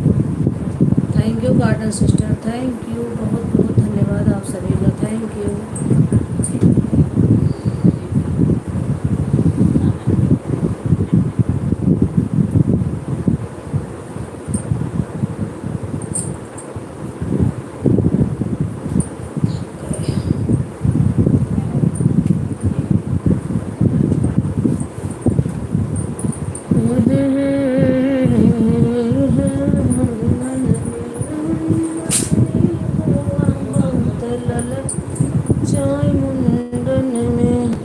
thank you garden sister, thank you, बहुत बहुत धन्यवाद आप सभी का, थैंक यू। चाय मुंडन में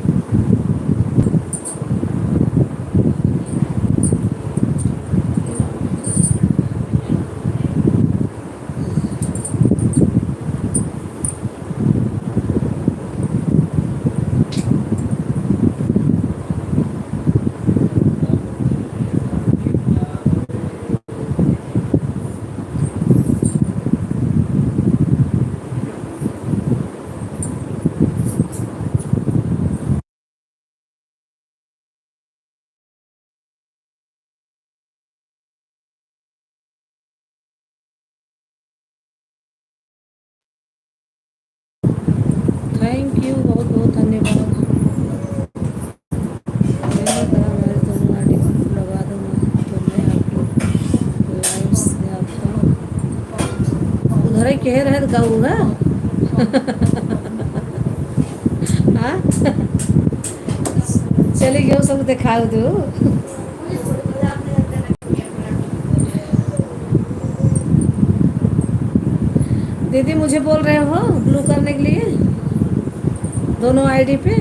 थैंक यू, बहुत बहुत धन्यवाद। मैंने कहा मैं दोनों आईडी लगा दूँगा तो मैं आपको लाइव से आपका उधर ही कह रहे गाऊ है। हाँ चली गयो सब दिखा दो। दीदी मुझे बोल रहे हो ब्लू करने के लिए दोनों आईडी पे?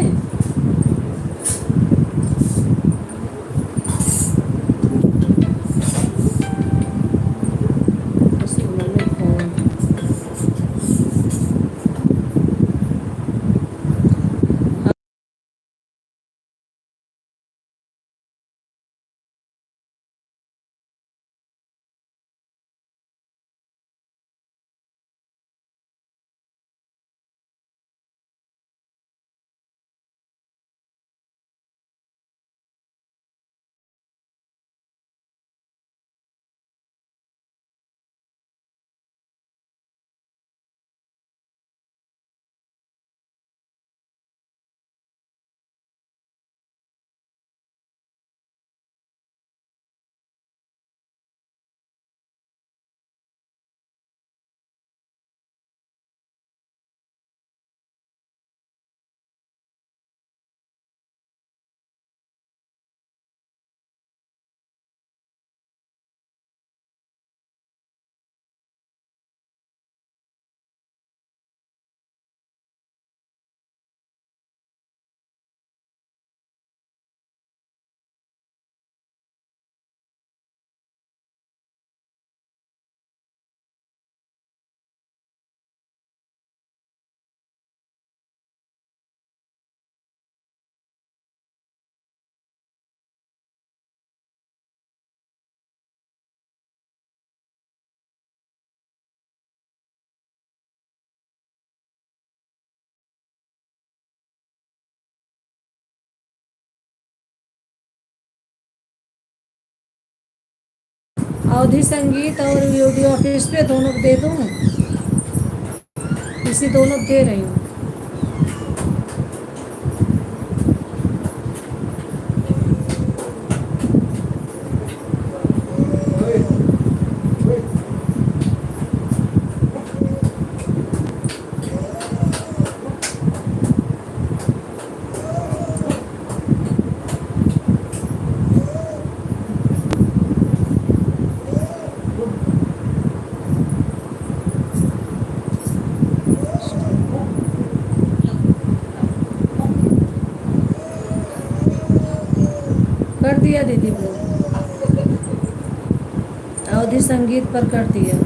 अवधि संगीत और वीडियो ऑफिस पे दोनों को दे दूँ? इसी दोनों को दे रही हूँ। कर दिया दीदी ब्लॉग, अवधि संगीत पर कर दिया।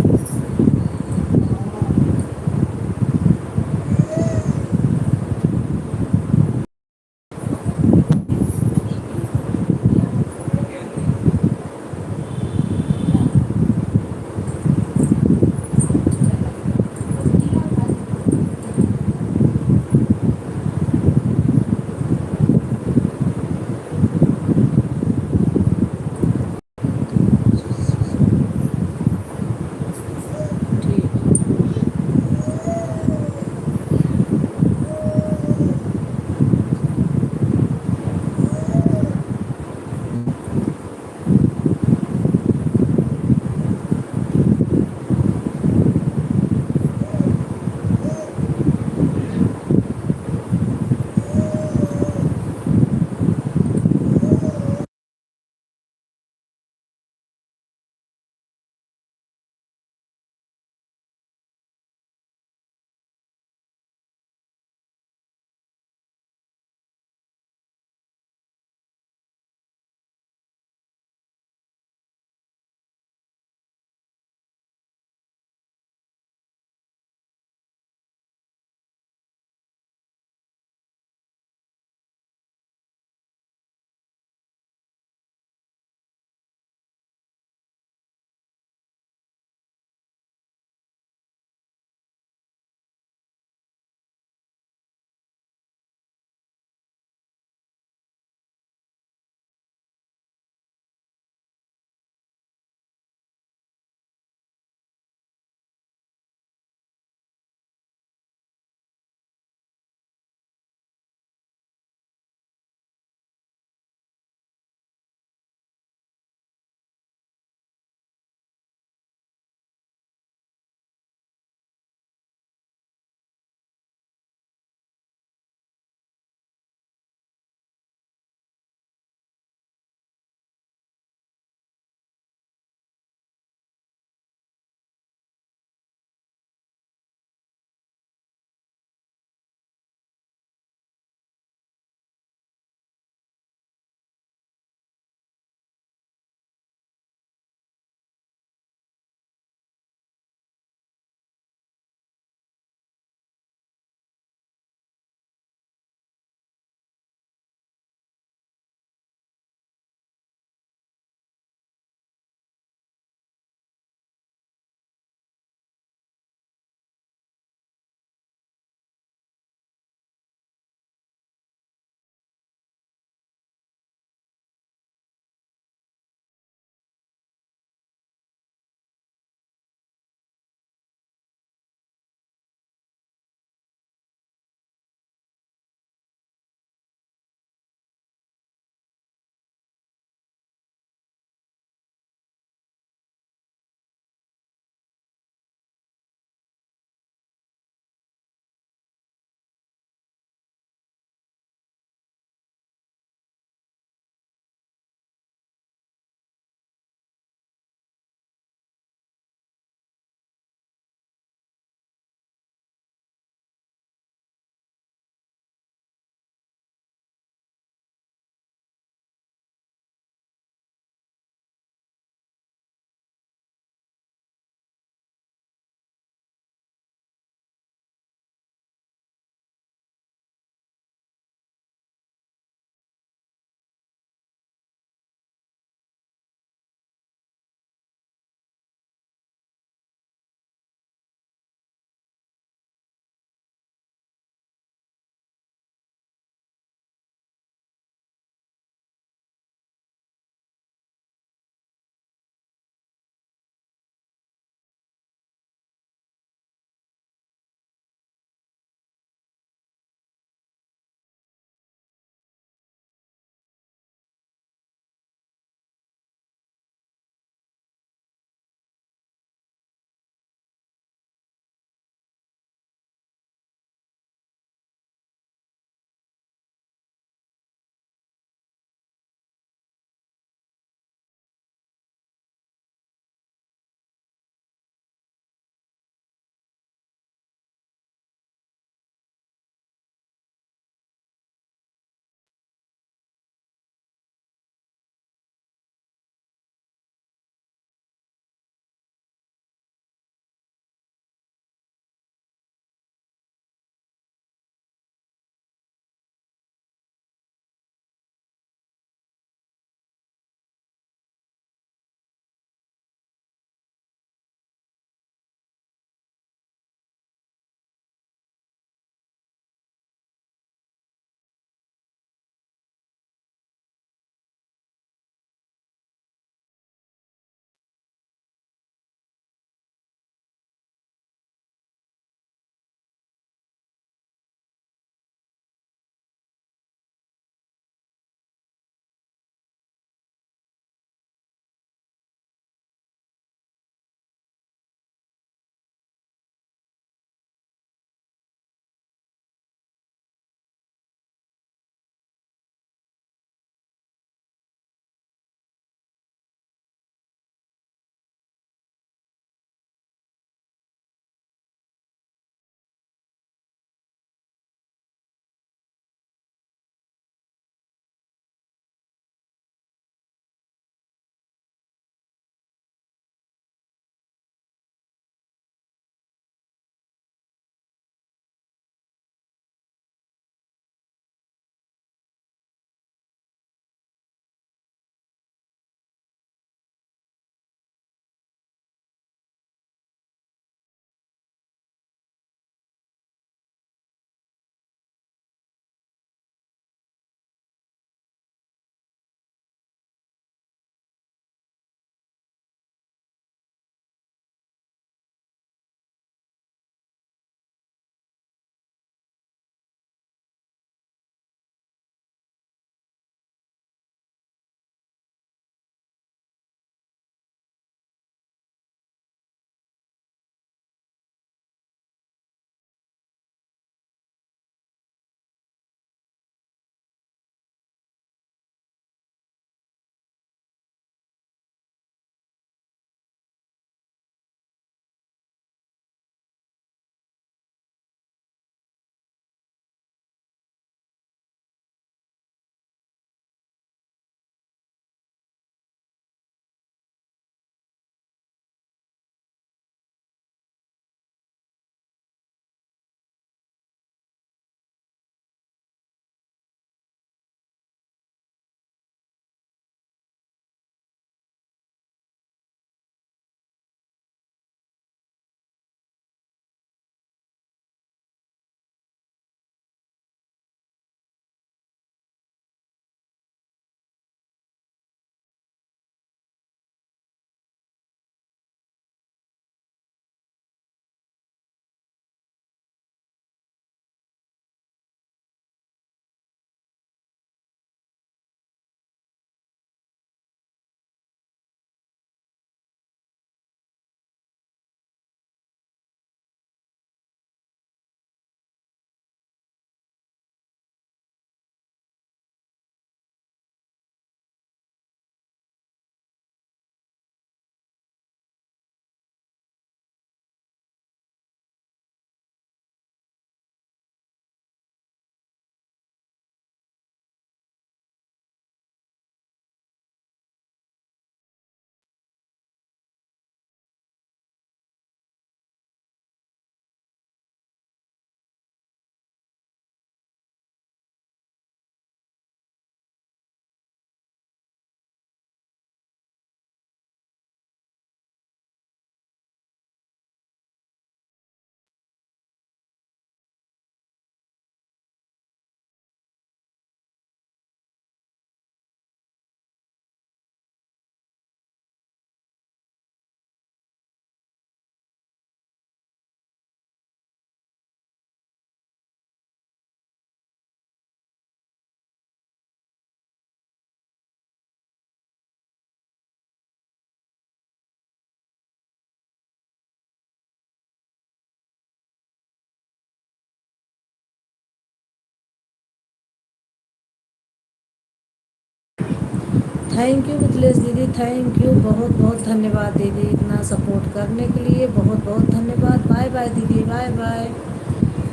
थैंक यू मिथिलेश दीदी, थैंक यू, बहुत बहुत धन्यवाद दीदी, इतना सपोर्ट करने के लिए बहुत बहुत धन्यवाद। बाय बाय दीदी, बाय बाय,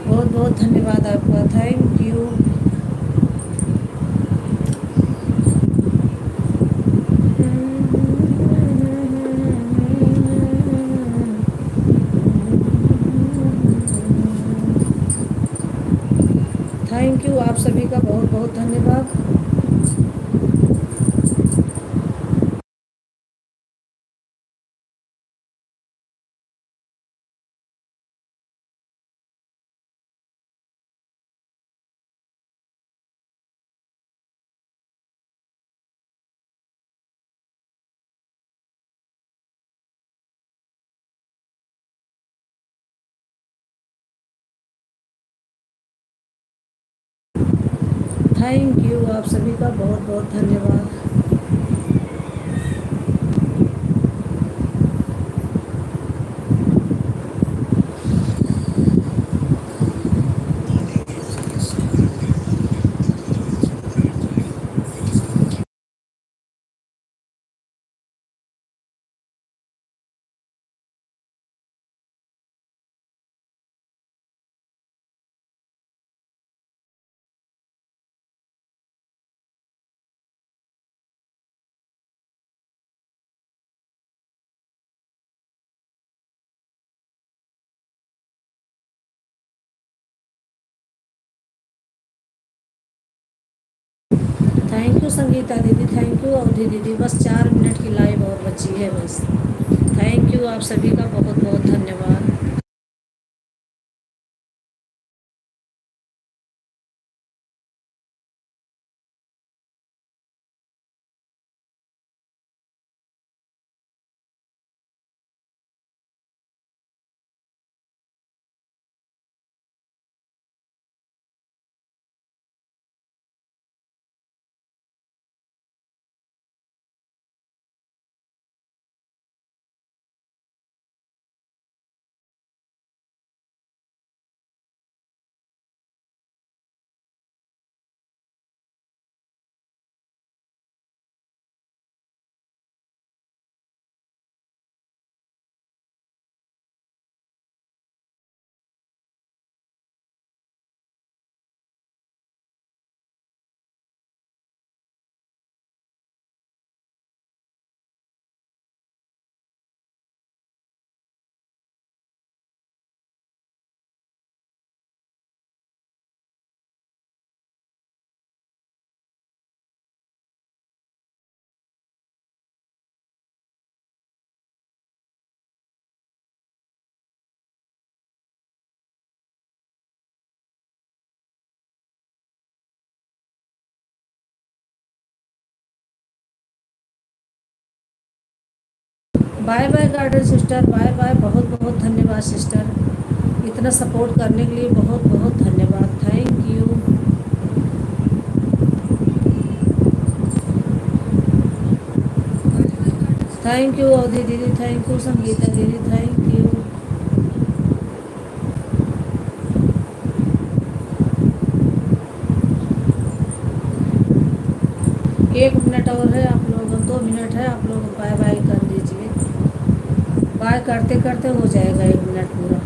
बहुत बहुत धन्यवाद आपका, थैंक यू। थैंक यू आप सभी का बहुत बहुत धन्यवाद। थैंक यू आप सभी का बहुत बहुत धन्यवाद। थैंक यू संगीता दीदी, थैंक यू अवधि दीदी, बस 4 मिनट की लाइव और बची है बस। थैंक यू आप सभी का बहुत बहुत धन्यवाद। Bye bye garden sister, bye bye, बहुत बहुत धन्यवाद सिस्टर, इतना सपोर्ट करने के लिए बहुत बहुत धन्यवाद, thank you. Thank you Avadhi दीदी, थैंक यू संगीता दीदी, थैंक यू। 1 मिनट और है आप लोग, 2 मिनट है, आप लोग बाय बाय कर दीजिए। बाय करते करते हो जाएगा 1 मिनट पूरा।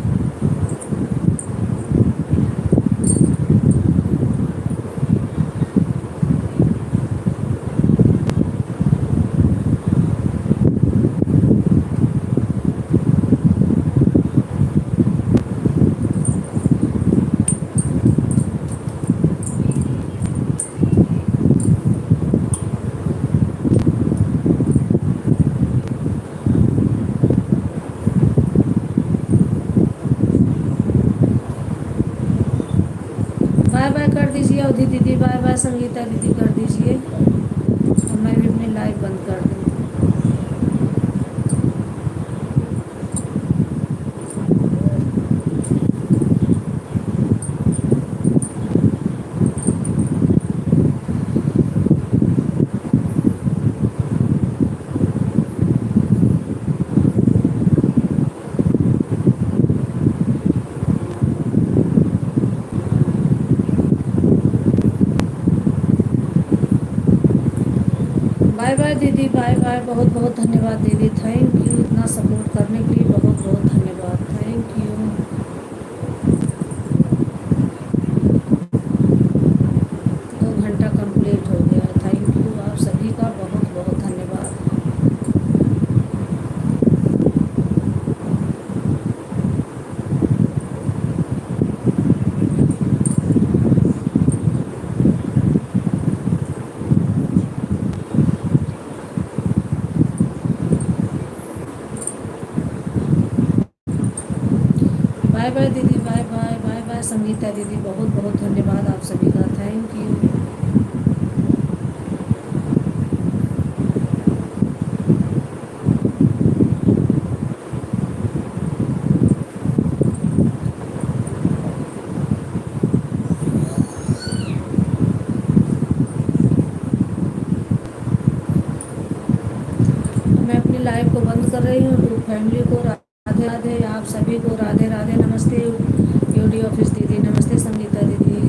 बाय बाय कर दीजिए अवधि दीदी, बाय बाय संगीता दीदी कर दीजिए, और मैं भी अपनी लाइव बंद कर दूँ। बाय बाय दीदी, बाय बाय। बहुत बहुत धन्यवाद दीदी, थैंक यू इतना सपोर्ट करने के लिए, बहुत बहुत धन्यवाद, थैंक यू। 2 घंटा कंप्लीट हो गया, थैंक यू आप सभी का बहुत बहुत धन्यवाद। बाय बाय दीदी, bye bye, bye bye Sangeeta दीदी, बहुत बहुत धन्यवाद आप सभी का, थैंक यू। मैं अपनी लाइव को बंद कर रही हूँ। तो फैमिली को राधे राधे, आप सभी को राधे राधे, नमस्ते यूडी ऑफिस दीदी, नमस्ते संगीता दीदी,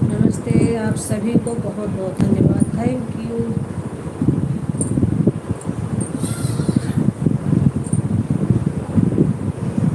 नमस्ते आप सभी को बहुत बहुत धन्यवाद, थैंक यू।